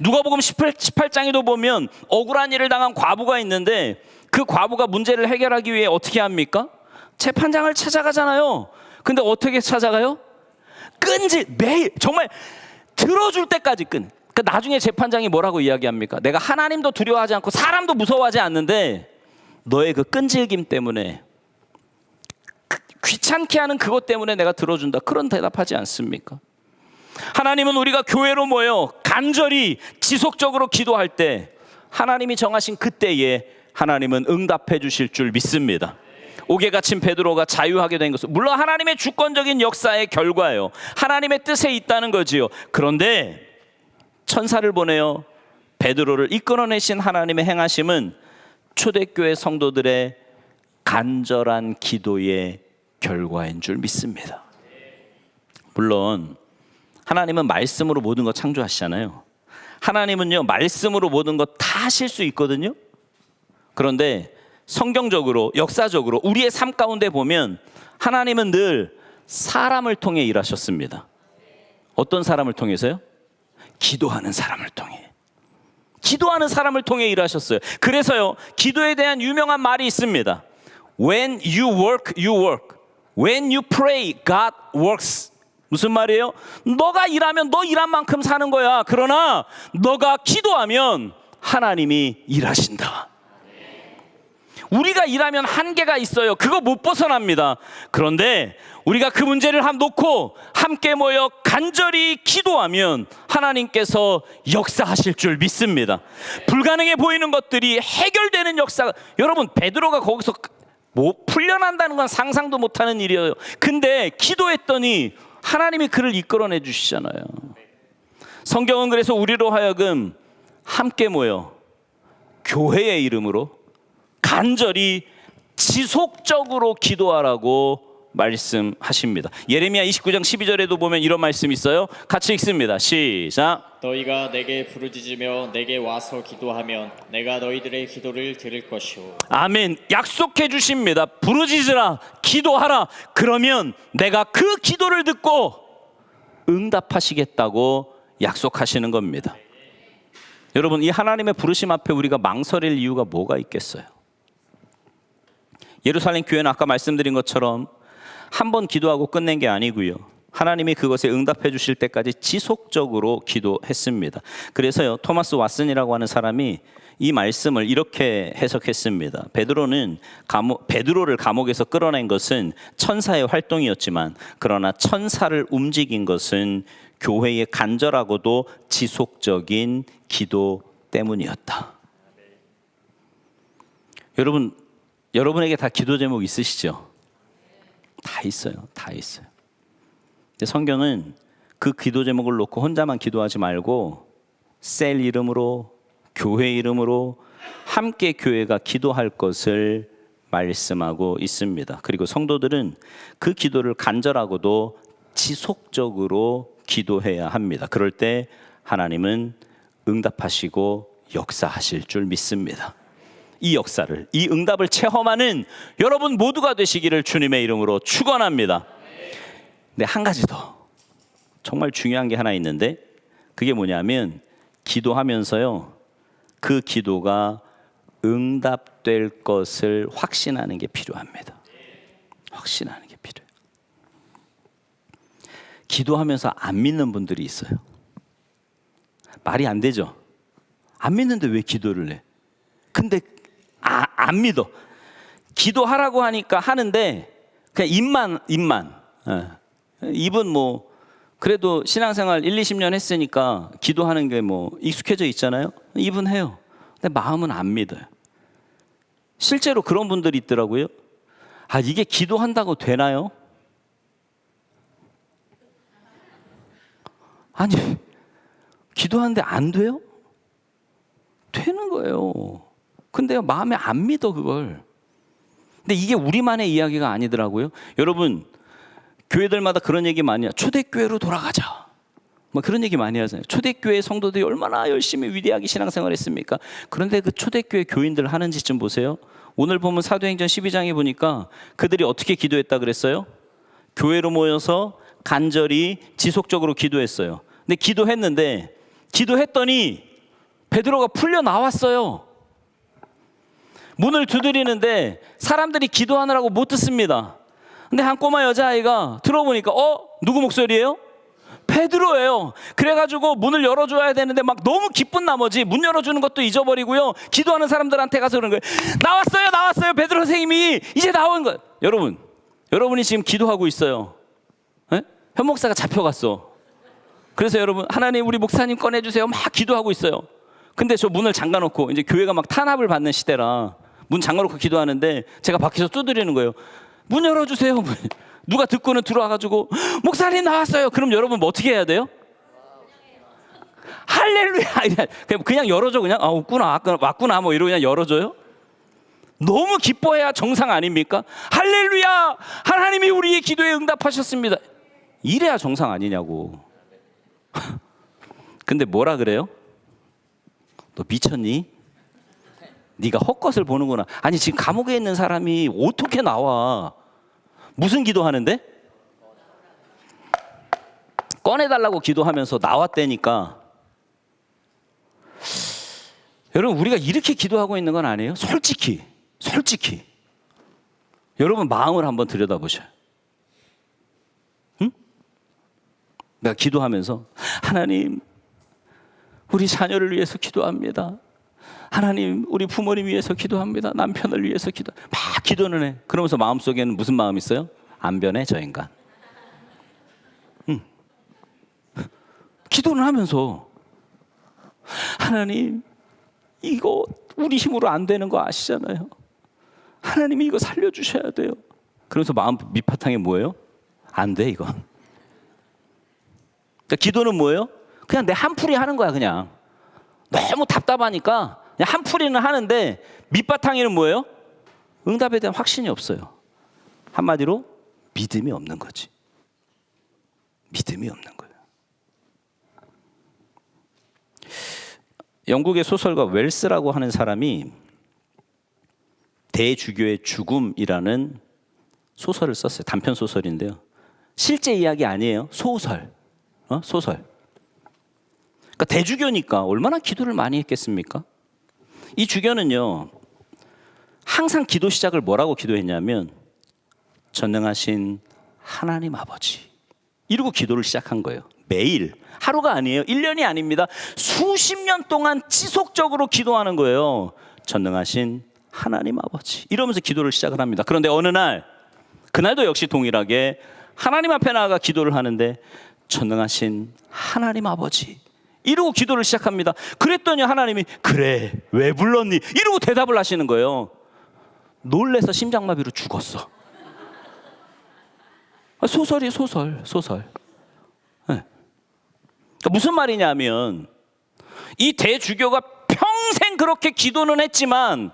누가복음 18장에도 보면 억울한 일을 당한 과부가 있는데 그 과부가 문제를 해결하기 위해 어떻게 합니까? 재판장을 찾아가잖아요. 근데 어떻게 찾아가요? 매일 정말 들어줄 때까지 그 나중에 재판장이 뭐라고 이야기합니까? 내가 하나님도 두려워하지 않고 사람도 무서워하지 않는데 너의 그 끈질김 때문에, 귀찮게 하는 그것 때문에 내가 들어준다. 그런 대답하지 않습니까? 하나님은 우리가 교회로 모여 간절히 지속적으로 기도할 때 하나님이 정하신 그때에 하나님은 응답해 주실 줄 믿습니다. 옥에 갇힌 베드로가 자유하게 된 것은 물론 하나님의 주권적인 역사의 결과예요. 하나님의 뜻에 있다는 거지요. 그런데 천사를 보내어 베드로를 이끌어내신 하나님의 행하심은 초대교회 성도들의 간절한 기도의 결과인 줄 믿습니다. 물론 하나님은 말씀으로 모든 것 창조하시잖아요. 하나님은요, 말씀으로 모든 것 다 하실 수 있거든요. 그런데 성경적으로, 역사적으로 우리의 삶 가운데 보면 하나님은 늘 사람을 통해 일하셨습니다. 어떤 사람을 통해서요? 기도하는 사람을 통해. 기도하는 사람을 통해 일하셨어요. 그래서요, 기도에 대한 유명한 말이 있습니다. When you work, you work. When you pray, God works. 무슨 말이에요? 너가 일하면 너 일한 만큼 사는 거야. 그러나 너가 기도하면 하나님이 일하신다. 우리가 일하면 한계가 있어요. 그거 못 벗어납니다. 그런데 우리가 그 문제를 놓고 함께 모여 간절히 기도하면 하나님께서 역사하실 줄 믿습니다. 불가능해 보이는 것들이 해결되는 역사가, 여러분 베드로가 거기서 뭐 풀려난다는 건 상상도 못하는 일이에요. 근데 기도했더니 하나님이 그를 이끌어내 주시잖아요. 성경은 그래서 우리로 하여금 함께 모여 교회의 이름으로 간절히 지속적으로 기도하라고 말씀하십니다. 예레미야 29장 12절에도 보면 이런 말씀이 있어요. 같이 읽습니다. 시작. 너희가 내게 부르짖으며 내게 와서 기도하면 내가 너희들의 기도를 들을 것이오. 아멘. 약속해 주십니다. 부르짖으라, 기도하라. 그러면 내가 그 기도를 듣고 응답하시겠다고 약속하시는 겁니다. 여러분, 이 하나님의 부르심 앞에 우리가 망설일 이유가 뭐가 있겠어요? 예루살렘 교회는 아까 말씀드린 것처럼 한 번 기도하고 끝낸 게 아니고요. 하나님이 그것에 응답해 주실 때까지 지속적으로 기도했습니다. 그래서요, 토마스 왓슨이라고 하는 사람이 이 말씀을 이렇게 해석했습니다. 베드로를 감옥에서 끌어낸 것은 천사의 활동이었지만 그러나 천사를 움직인 것은 교회의 간절하고도 지속적인 기도 때문이었다. 여러분에게 다 기도 제목 있으시죠? 다 있어요. 다 있어요. 근데 성경은 그 기도 제목을 놓고 혼자만 기도하지 말고 셀 이름으로, 교회 이름으로 함께 교회가 기도할 것을 말씀하고 있습니다. 그리고 성도들은 그 기도를 간절하고도 지속적으로 기도해야 합니다. 그럴 때 하나님은 응답하시고 역사하실 줄 믿습니다. 이 역사를, 이 응답을 체험하는 여러분 모두가 되시기를 주님의 이름으로 축원합니다. 근데 한 가지 더 정말 중요한 게 하나 있는데 그게 뭐냐면 기도하면서요, 그 기도가 응답될 것을 확신하는 게 필요합니다. 확신하는 게 필요해요. 기도하면서 안 믿는 분들이 있어요. 말이 안 되죠. 안 믿는데 왜 기도를 해? 근데 안 믿어. 기도하라고 하니까 하는데 그냥 입만. 입은 뭐 그래도 신앙생활 1, 20년 했으니까 기도하는 게 뭐 익숙해져 있잖아요. 입은 해요. 근데 마음은 안 믿어요. 실제로 그런 분들이 있더라고요. 이게 기도한다고 되나요? 아니, 기도하는데 안 돼요? 되는 거예요. 근데 마음에 안 믿어 그걸. 근데 이게 우리만의 이야기가 아니더라고요. 여러분, 교회들마다 그런 얘기 많이 해요. 초대교회로 돌아가자. 뭐 그런 얘기 많이 하잖아요. 초대교회 성도들이 얼마나 열심히 위대하게 신앙생활 했습니까? 그런데 그 초대교회 교인들 하는 짓 좀 보세요. 오늘 보면 사도행전 12장에 보니까 그들이 어떻게 기도했다 그랬어요? 교회로 모여서 간절히 지속적으로 기도했어요. 근데 기도했더니 베드로가 풀려 나왔어요. 문을 두드리는데 사람들이 기도하느라고 못 듣습니다. 근데 한 꼬마 여자아이가 들어보니까 누구 목소리예요? 베드로예요. 그래가지고 문을 열어줘야 되는데 막 너무 기쁜 나머지 문 열어주는 것도 잊어버리고요. 기도하는 사람들한테 가서 그런 거예요. 나왔어요. 베드로 선생님이 이제 나온 거예요. 여러분이 지금 기도하고 있어요. 네? 현 목사가 잡혀갔어. 그래서 여러분, 하나님 우리 목사님 꺼내주세요. 막 기도하고 있어요. 근데 저 문을 잠가놓고, 이제 교회가 막 탄압을 받는 시대라 문 잠가놓고 기도하는데 제가 밖에서 두드리는 거예요. 문 열어주세요. 누가 듣고는 들어와가지고 목사님 나왔어요. 그럼 여러분 뭐 어떻게 해야 돼요? 할렐루야. 그냥 열어줘. 그냥 왔구나 뭐 이러고 그냥 열어줘요. 너무 기뻐해야 정상 아닙니까? 할렐루야, 하나님이 우리의 기도에 응답하셨습니다. 이래야 정상 아니냐고. 근데 뭐라 그래요? 너 미쳤니? 네가 헛것을 보는구나. 아니 지금 감옥에 있는 사람이 어떻게 나와? 무슨 기도하는데? 꺼내달라고 기도하면서 나왔다니까. 여러분, 우리가 이렇게 기도하고 있는 건 아니에요? 솔직히 여러분 마음을 한번 들여다보셔요. 응? 내가 기도하면서 하나님 우리 자녀를 위해서 기도합니다. 하나님 우리 부모님 위해서 기도합니다. 남편을 위해서 막 기도는 해. 그러면서 마음속에는 무슨 마음이 있어요? 안 변해 저 인간. 기도는 하면서 하나님 이거 우리 힘으로 안 되는 거 아시잖아요. 하나님이 이거 살려주셔야 돼요. 그러면서 마음 밑바탕에 뭐예요? 안 돼 이건. 그러니까 기도는 뭐예요? 그냥 내 한풀이 하는 거야. 그냥 너무 답답하니까 그냥 한풀이는 하는데 밑바탕에는 뭐예요? 응답에 대한 확신이 없어요. 한마디로 믿음이 없는 거지. 믿음이 없는 거예요. 영국의 소설가 웰스라고 하는 사람이 대주교의 죽음이라는 소설을 썼어요. 단편 소설인데요. 실제 이야기 아니에요. 소설. 소설. 그러니까 대주교니까 얼마나 기도를 많이 했겠습니까? 이 주교는요, 항상 기도 시작을 뭐라고 기도했냐면 전능하신 하나님 아버지 이러고 기도를 시작한 거예요. 매일. 하루가 아니에요. 1년이 아닙니다. 수십 년 동안 지속적으로 기도하는 거예요. 전능하신 하나님 아버지 이러면서 기도를 시작을 합니다. 그런데 어느 날, 그날도 역시 동일하게 하나님 앞에 나아가 기도를 하는데 전능하신 하나님 아버지 이러고 기도를 시작합니다. 그랬더니 하나님이 그래 왜 불렀니? 이러고 대답을 하시는 거예요. 놀래서 심장마비로 죽었어. 소설이 소설. 네. 그러니까 무슨 말이냐면 이 대주교가 평생 그렇게 기도는 했지만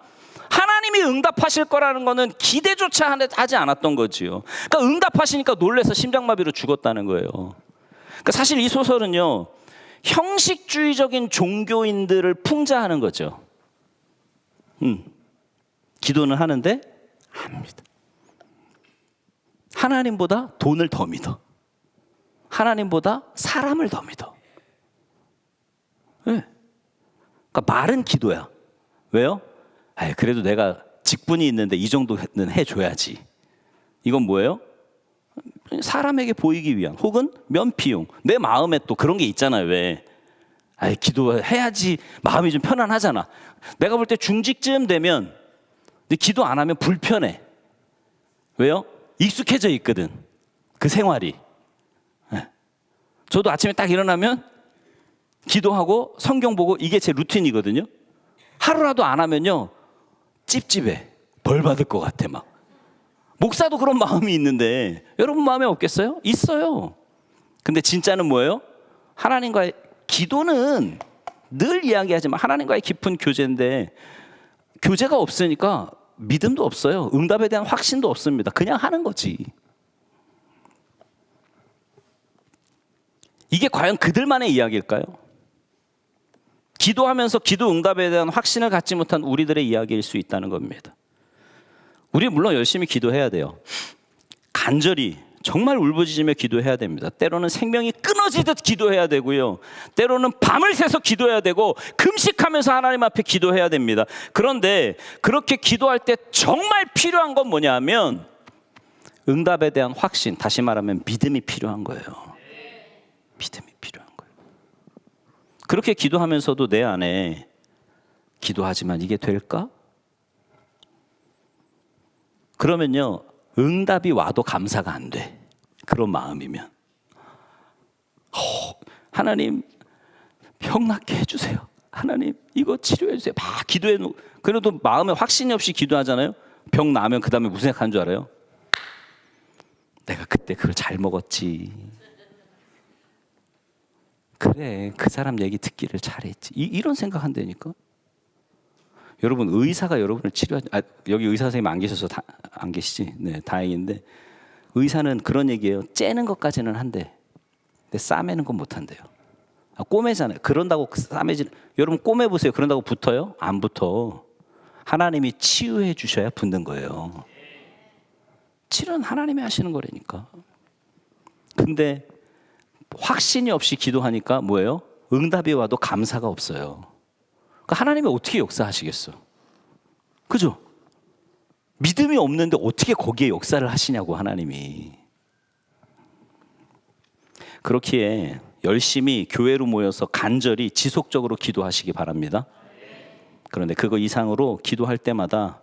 하나님이 응답하실 거라는 거는 기대조차 하지 않았던 거지요. 그러니까 응답하시니까 놀래서 심장마비로 죽었다는 거예요. 그러니까 사실 이 소설은요, 형식주의적인 종교인들을 풍자하는 거죠. 기도는 하는데 안 믿어. 하나님보다 돈을 더 믿어. 하나님보다 사람을 더 믿어. 네. 그러니까 말은 기도야. 왜요? 그래도 내가 직분이 있는데 이 정도는 해줘야지. 이건 뭐예요? 사람에게 보이기 위한, 혹은 면피용. 내 마음에 또 그런 게 있잖아요. 왜? 기도해야지 마음이 좀 편안하잖아. 내가 볼 때 중직쯤 되면 기도 안 하면 불편해. 왜요? 익숙해져 있거든. 그 생활이. 저도 아침에 딱 일어나면 기도하고 성경 보고 이게 제 루틴이거든요. 하루라도 안 하면요 찝찝해. 벌 받을 것 같아. 막 목사도 그런 마음이 있는데 여러분 마음에 없겠어요? 있어요. 근데 진짜는 뭐예요? 하나님과의 기도는 늘 이야기하지만 하나님과의 깊은 교제인데 교제가 없으니까 믿음도 없어요. 응답에 대한 확신도 없습니다. 그냥 하는 거지. 이게 과연 그들만의 이야기일까요? 기도하면서 기도 응답에 대한 확신을 갖지 못한 우리들의 이야기일 수 있다는 겁니다. 우리 물론 열심히 기도해야 돼요. 간절히 정말 울부짖으며 기도해야 됩니다. 때로는 생명이 끊어지듯 기도해야 되고요. 때로는 밤을 새서 기도해야 되고 금식하면서 하나님 앞에 기도해야 됩니다. 그런데 그렇게 기도할 때 정말 필요한 건 뭐냐면 응답에 대한 확신, 다시 말하면 믿음이 필요한 거예요. 믿음. 그렇게 기도하면서도 내 안에 기도하지만 이게 될까? 그러면요, 응답이 와도 감사가 안 돼. 그런 마음이면. 하나님, 병 낫게 해주세요. 하나님, 이거 치료해 주세요. 막 기도해 놓고, 그래도 마음에 확신이 없이 기도하잖아요. 병 나면 그 다음에 무슨 생각하는 줄 알아요? 내가 그때 그걸 잘 먹었지. 그래, 그 사람 얘기 듣기를 잘했지. 이런 생각한다니까. 여러분, 의사가 여러분을 치료하지, 여기 의사 선생님 안 계셔서 안 계시지? 네, 다행인데, 의사는 그런 얘기예요. 째는 것까지는 한대. 근데 싸매는 건 못 한대요. 꼬매잖아요. 그런다고 싸매지. 여러분 꼬매 보세요. 그런다고 붙어요? 안 붙어. 하나님이 치유해 주셔야 붙는 거예요. 치료는 하나님이 하시는 거라니까. 근데 확신이 없이 기도하니까 뭐예요? 응답이 와도 감사가 없어요. 그러니까 하나님이 어떻게 역사하시겠어? 그죠? 믿음이 없는데 어떻게 거기에 역사를 하시냐고, 하나님이. 그렇기에 열심히 교회로 모여서 간절히 지속적으로 기도하시기 바랍니다. 그런데 그거 이상으로 기도할 때마다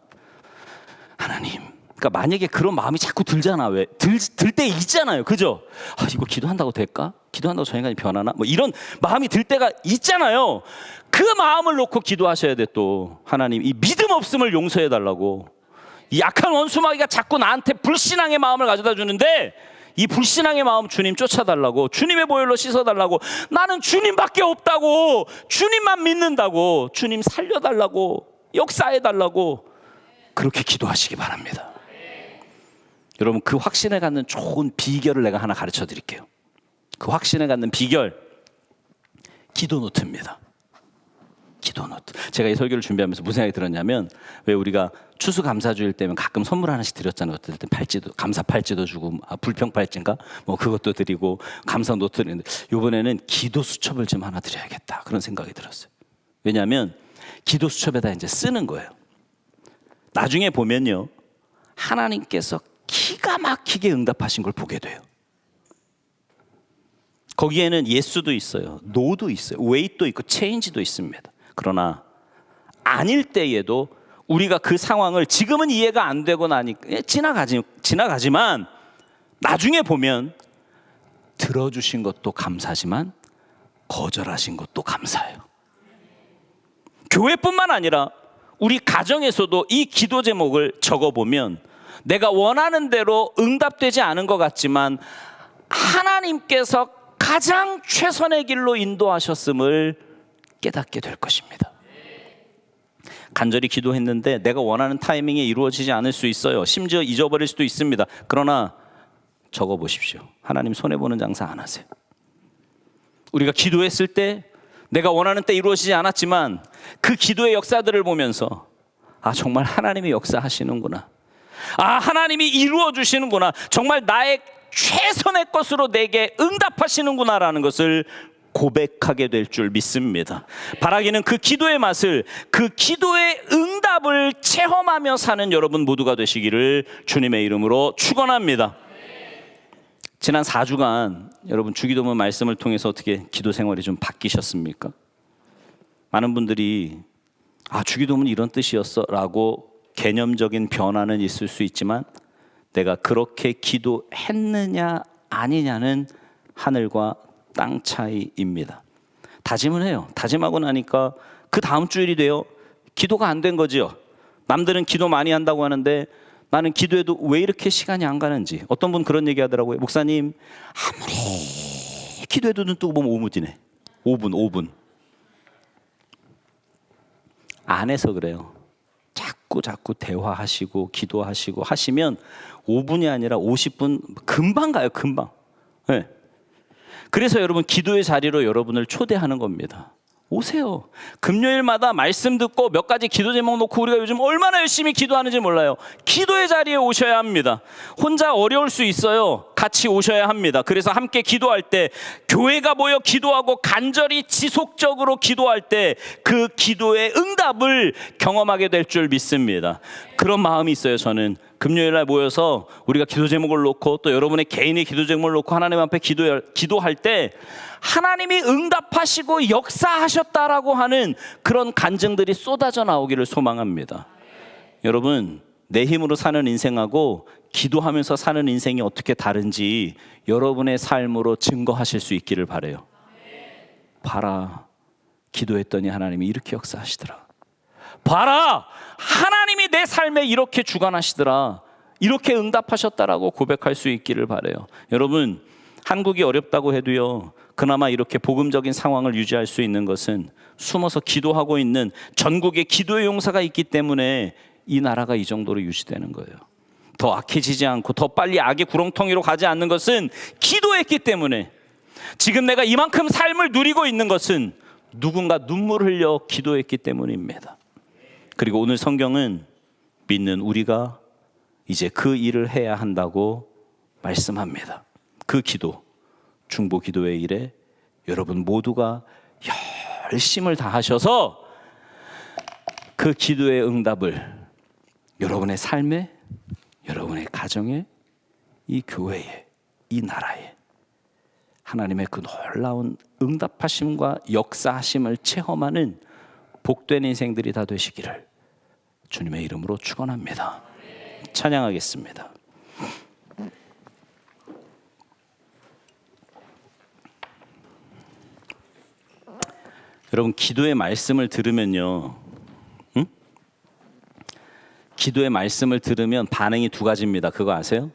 하나님, 그러니까 만약에 그런 마음이 자꾸 들잖아. 왜? 들 때 있잖아요. 그죠? 이거 기도한다고 될까? 기도한다고 저 인간이 변하나? 뭐 이런 마음이 들 때가 있잖아요. 그 마음을 놓고 기도하셔야 돼. 또 하나님, 이 믿음 없음을 용서해 달라고. 이 약한 원수마귀가 자꾸 나한테 불신앙의 마음을 가져다 주는데, 이 불신앙의 마음 주님 쫓아달라고, 주님의 보혈로 씻어달라고, 나는 주님밖에 없다고, 주님만 믿는다고, 주님 살려달라고, 역사해달라고, 그렇게 기도하시기 바랍니다. 여러분, 그 확신을 갖는 좋은 비결을 내가 하나 가르쳐 드릴게요. 그 확신을 갖는 비결, 기도 노트입니다. 기도 노트. 제가 이 설교를 준비하면서 무슨 생각이 들었냐면, 왜 우리가 추수감사주일 때면 가끔 선물 하나씩 드렸잖아요. 어떨 때 팔찌도, 감사 팔찌도 주고, 불평 팔찌인가? 뭐 그것도 드리고, 감사 노트 드리는데, 이번에는 기도 수첩을 좀 하나 드려야겠다. 그런 생각이 들었어요. 왜냐하면 기도 수첩에다 이제 쓰는 거예요. 나중에 보면요, 하나님께서 기가 막히게 응답하신 걸 보게 돼요. 거기에는 예수도 있어요, 노도 있어요, 웨이트도 있고 체인지도 있습니다. 그러나 아닐 때에도 우리가 그 상황을 지금은 이해가 안 되고 나니까 지나가지만 나중에 보면 들어주신 것도 감사하지만 거절하신 것도 감사해요. 교회뿐만 아니라 우리 가정에서도 이 기도 제목을 적어보면 내가 원하는 대로 응답되지 않은 것 같지만 하나님께서 가장 최선의 길로 인도하셨음을 깨닫게 될 것입니다. 간절히 기도했는데 내가 원하는 타이밍에 이루어지지 않을 수 있어요. 심지어 잊어버릴 수도 있습니다. 그러나 적어보십시오. 하나님 손해보는 장사 안 하세요. 우리가 기도했을 때 내가 원하는 때 이루어지지 않았지만 그 기도의 역사들을 보면서 정말 하나님이 역사하시는구나, 하나님이 이루어 주시는구나, 정말 나의 최선의 것으로 내게 응답하시는구나라는 것을 고백하게 될 줄 믿습니다. 바라기는 그 기도의 맛을, 그 기도의 응답을 체험하며 사는 여러분 모두가 되시기를 주님의 이름으로 축원합니다. 지난 4주간 여러분 주기도문 말씀을 통해서 어떻게 기도 생활이 좀 바뀌셨습니까? 많은 분들이 주기도문이 이런 뜻이었어 라고 개념적인 변화는 있을 수 있지만 내가 그렇게 기도했느냐 아니냐는 하늘과 땅 차이입니다. 다짐을 해요. 다짐하고 나니까 그 다음 주일이 돼요. 기도가 안 된 거지요. 남들은 기도 많이 한다고 하는데 나는 기도해도 왜 이렇게 시간이 안 가는지. 어떤 분 그런 얘기 하더라고요. 목사님, 아무리 기도해도 눈 뜨고 보면 5분이네. 5분. 안 해서 그래요. 자꾸 대화하시고 기도하시고 하시면 5분이 아니라 50분 금방 가요. 금방. 네. 그래서 여러분 기도의 자리로 여러분을 초대하는 겁니다. 오세요. 금요일마다 말씀 듣고 몇 가지 기도 제목 놓고 우리가 요즘 얼마나 열심히 기도하는지 몰라요. 기도의 자리에 오셔야 합니다. 혼자 어려울 수 있어요. 같이 오셔야 합니다. 그래서 함께 기도할 때, 교회가 모여 기도하고 간절히 지속적으로 기도할 때 그 기도의 응답을 경험하게 될 줄 믿습니다. 그런 마음이 있어요. 저는 금요일날 모여서 우리가 기도 제목을 놓고 또 여러분의 개인의 기도 제목을 놓고 하나님 앞에 기도할 때 하나님이 응답하시고 역사하셨다라고 하는 그런 간증들이 쏟아져 나오기를 소망합니다. 여러분, 내 힘으로 사는 인생하고 기도하면서 사는 인생이 어떻게 다른지 여러분의 삶으로 증거하실 수 있기를 바라요. 봐라, 기도했더니 하나님이 이렇게 역사하시더라. 봐라, 하나님이 내 삶에 이렇게 주관하시더라. 이렇게 응답하셨다라고 고백할 수 있기를 바라요. 여러분, 한국이 어렵다고 해도요, 그나마 이렇게 복음적인 상황을 유지할 수 있는 것은 숨어서 기도하고 있는 전국의 기도의 용사가 있기 때문에 이 나라가 이 정도로 유지되는 거예요. 더 악해지지 않고 더 빨리 악의 구렁텅이로 가지 않는 것은 기도했기 때문에, 지금 내가 이만큼 삶을 누리고 있는 것은 누군가 눈물 흘려 기도했기 때문입니다. 그리고 오늘 성경은 믿는 우리가 이제 그 일을 해야 한다고 말씀합니다. 그 기도, 중보 기도의 일에 여러분 모두가 열심을 다하셔서 그 기도의 응답을 여러분의 삶에, 여러분의 가정에, 이 교회에, 이 나라에 하나님의 그 놀라운 응답하심과 역사하심을 체험하는 복된 인생들이 다 되시기를 주님의 이름으로 축원합니다. 찬양하겠습니다. 여러분, 기도의 말씀을 들으면요, 기도의 말씀을 들으면 반응이 두 가지입니다. 그거 아세요?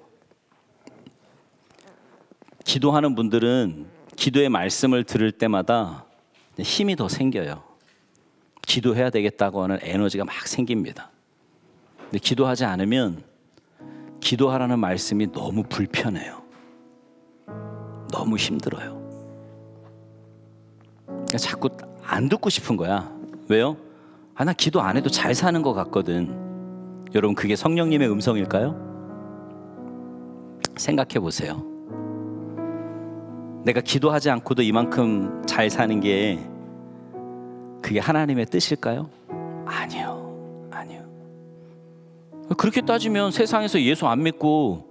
기도하는 분들은 기도의 말씀을 들을 때마다 힘이 더 생겨요. 기도해야 되겠다고 하는 에너지가 막 생깁니다. 근데 기도하지 않으면 기도하라는 말씀이 너무 불편해요. 너무 힘들어요. 그러니까 자꾸 안 듣고 싶은 거야. 왜요? 나 기도 안 해도 잘 사는 것 같거든. 여러분, 그게 성령님의 음성일까요? 생각해 보세요. 내가 기도하지 않고도 이만큼 잘 사는 게 그게 하나님의 뜻일까요? 아니요. 그렇게 따지면 세상에서 예수 안 믿고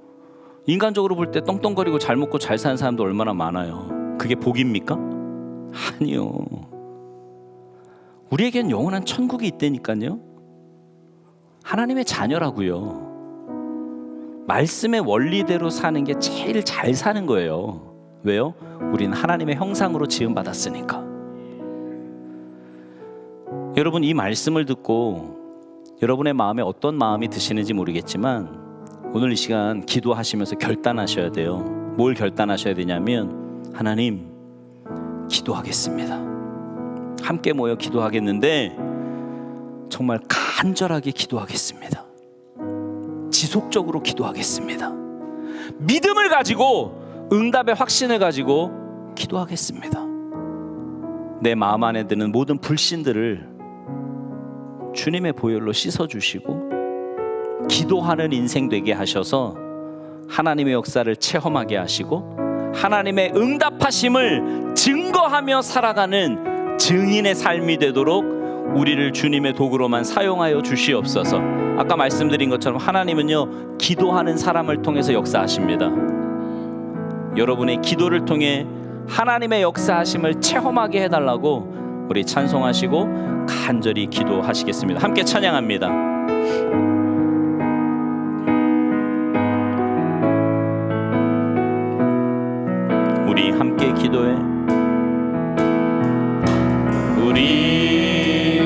인간적으로 볼 때 떵떵거리고 잘 먹고 잘 사는 사람도 얼마나 많아요. 그게 복입니까? 아니요. 우리에겐 영원한 천국이 있다니까요. 하나님의 자녀라고요. 말씀의 원리대로 사는 게 제일 잘 사는 거예요. 왜요? 우리는 하나님의 형상으로 지음받았으니까. 여러분, 이 말씀을 듣고 여러분의 마음에 어떤 마음이 드시는지 모르겠지만 오늘 이 시간 기도하시면서 결단하셔야 돼요. 뭘 결단하셔야 되냐면, 하나님, 기도하겠습니다. 함께 모여 기도하겠는데 정말 간절하게 기도하겠습니다. 지속적으로 기도하겠습니다. 믿음을 가지고, 응답의 확신을 가지고 기도하겠습니다. 내 마음 안에 드는 모든 불신들을 주님의 보혈로 씻어주시고 기도하는 인생 되게 하셔서 하나님의 역사를 체험하게 하시고 하나님의 응답하심을 증거하며 살아가는 증인의 삶이 되도록 우리를 주님의 도구로만 사용하여 주시옵소서. 아까 말씀드린 것처럼 하나님은요, 기도하는 사람을 통해서 역사하십니다. 여러분의 기도를 통해 하나님의 역사하심을 체험하게 해달라고 우리 찬송하시고 간절히 기도하시겠습니다. 함께 찬양합니다. 우리 함께 기도해. 우리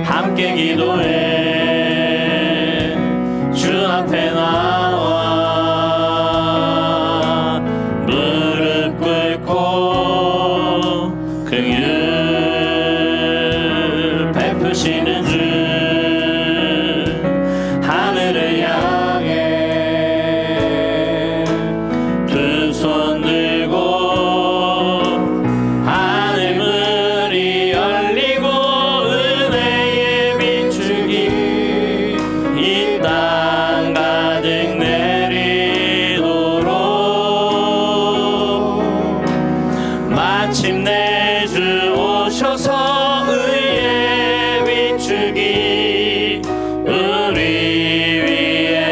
함께 기도해. 주 앞에 나와 무릎 꿇고 긍휼 베푸시는 주 하늘을 향해 두 손 들고 하늘 문이 열리고 은혜의 비추기 이 땅 가득 내리도록 마침내 주 오셔서 의의 비추기 우리 위에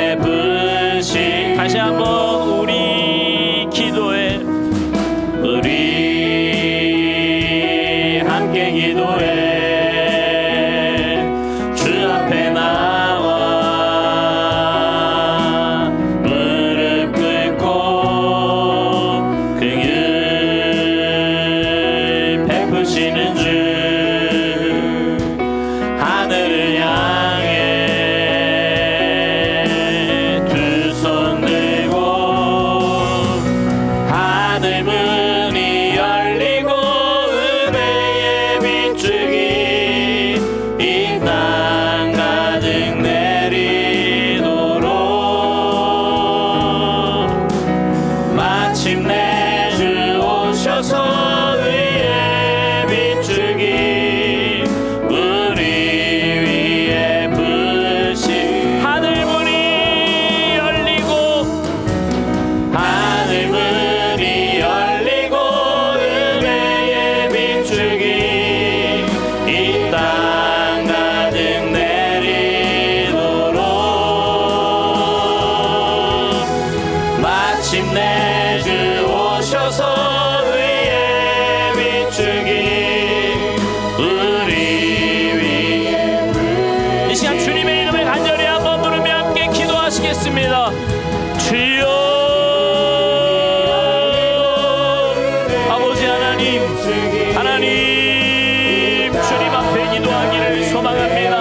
하나님 주님 앞에 기도하기를 소망합니다.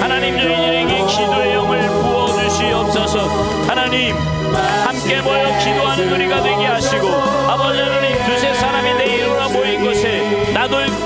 하나님 저희들에게 기도의 영을 부어주시옵소서. 하나님 함께 모여 기도하는 우리가 되게 하시고 아버지 하나님 두세 사람이 내 이름으로 모인 곳에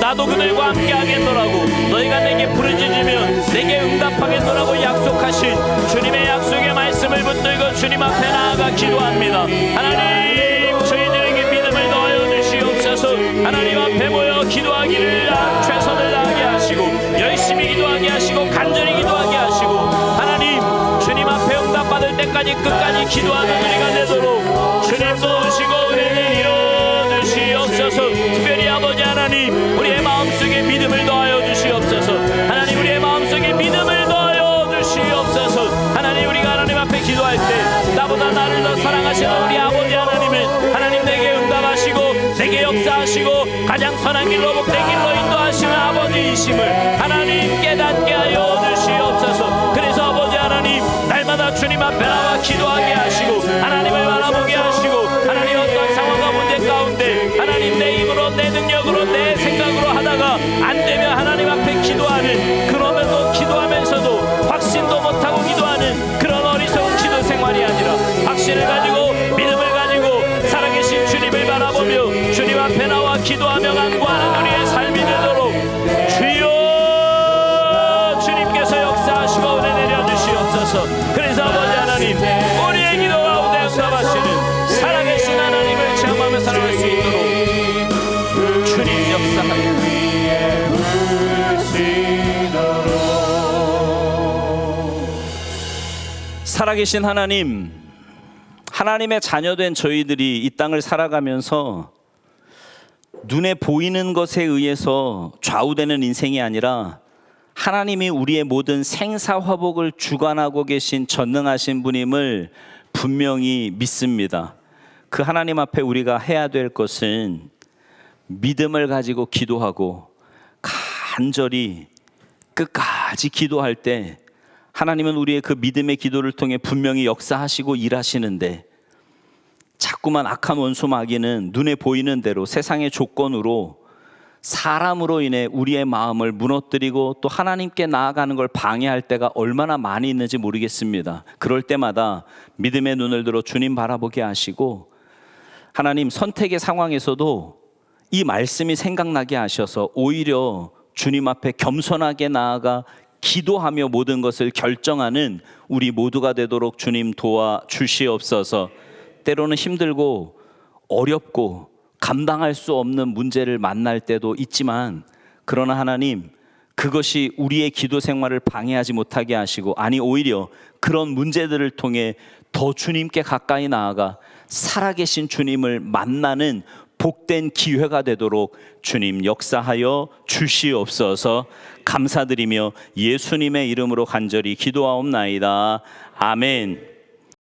나도 그들과 함께 하겠노라고 너희가 내게 부르짖으면 내게 응답하겠노라고 약속하신 주님의 약속의 말씀을 붙들고 주님 앞에 나아가 기도합니다. 하나님 저희들에게 믿음을 넣어 주시옵소서. 하나님 앞에 모여 기도하기를 최선을 다하게 하시고 열심히 기도하게 하시고 간절히 기도하게 하시고 하나님 주님 앞에 응답받을 때까지 끝까지 기도하는 우리가 되도록 주님 도우시고 은혜를 이어 주시옵소서. 특별히 아버지 하나님 우리의 마음속에 믿음을 더하여 주시옵소서. 하나님 우리의 마음속에 믿음을 더하여 주시옵소서. 하나님 우리가 하나님 앞에 기도할 때 나보다 나를 더 사랑하시는 우리 아버지 하나님을 하나님 내게 응답하시고 내게 역사하시고 가장 선한 길로 복된 길로 인도하시는 아버지이심을 하나님 깨닫게 하여 주시옵소서. 그래서 아버지 하나님 날마다 주님 앞에 나와 기도하게 하시고 하나님을 바라보게 하시고 하나님 어떤 상황과 문제 가운데 하나님 내 힘으로 내 능력으로 내 생각으로 하다가 안 되면 하나님 앞에 기도하는 그러면서 기도하면서도 확신도 못하고 기도하는 그런 어리석은 기도 생활이 아니라 확신을 가지고 믿음을 가지고 살아계신 주님을 바라보며 주님 앞에 나와 기도하며 간구하는 우리의 삶이 되도록 주여 주님께서 역사하시고 은혜 내려주시옵소서. 그래서 아버지 하나님 우리의 기도 가운데 응답하시는 살아계신 하나님을 체험하며 살아갈 수 있도록 주님 역사하여 살아계신 하나님, 하나님의 자녀된 저희들이 이 땅을 살아가면서 눈에 보이는 것에 의해서 좌우되는 인생이 아니라 하나님이 우리의 모든 생사화복을 주관하고 계신 전능하신 분임을 분명히 믿습니다. 그 하나님 앞에 우리가 해야 될 것은 믿음을 가지고 기도하고 간절히 끝까지 기도할 때 하나님은 우리의 그 믿음의 기도를 통해 분명히 역사하시고 일하시는데 자꾸만 악한 원수 마귀는 눈에 보이는 대로 세상의 조건으로 사람으로 인해 우리의 마음을 무너뜨리고 또 하나님께 나아가는 걸 방해할 때가 얼마나 많이 있는지 모르겠습니다. 그럴 때마다 믿음의 눈을 들어 주님 바라보게 하시고 하나님 선택의 상황에서도 이 말씀이 생각나게 하셔서 오히려 주님 앞에 겸손하게 나아가 기도하며 모든 것을 결정하는 우리 모두가 되도록 주님 도와주시옵소서. 때로는 힘들고 어렵고 감당할 수 없는 문제를 만날 때도 있지만 그러나 하나님 그것이 우리의 기도 생활을 방해하지 못하게 하시고 아니 오히려 그런 문제들을 통해 더 주님께 가까이 나아가 살아계신 주님을 만나는 복된 기회가 되도록 주님 역사하여 주시옵소서. 감사드리며 예수님의 이름으로 간절히 기도하옵나이다. 아멘.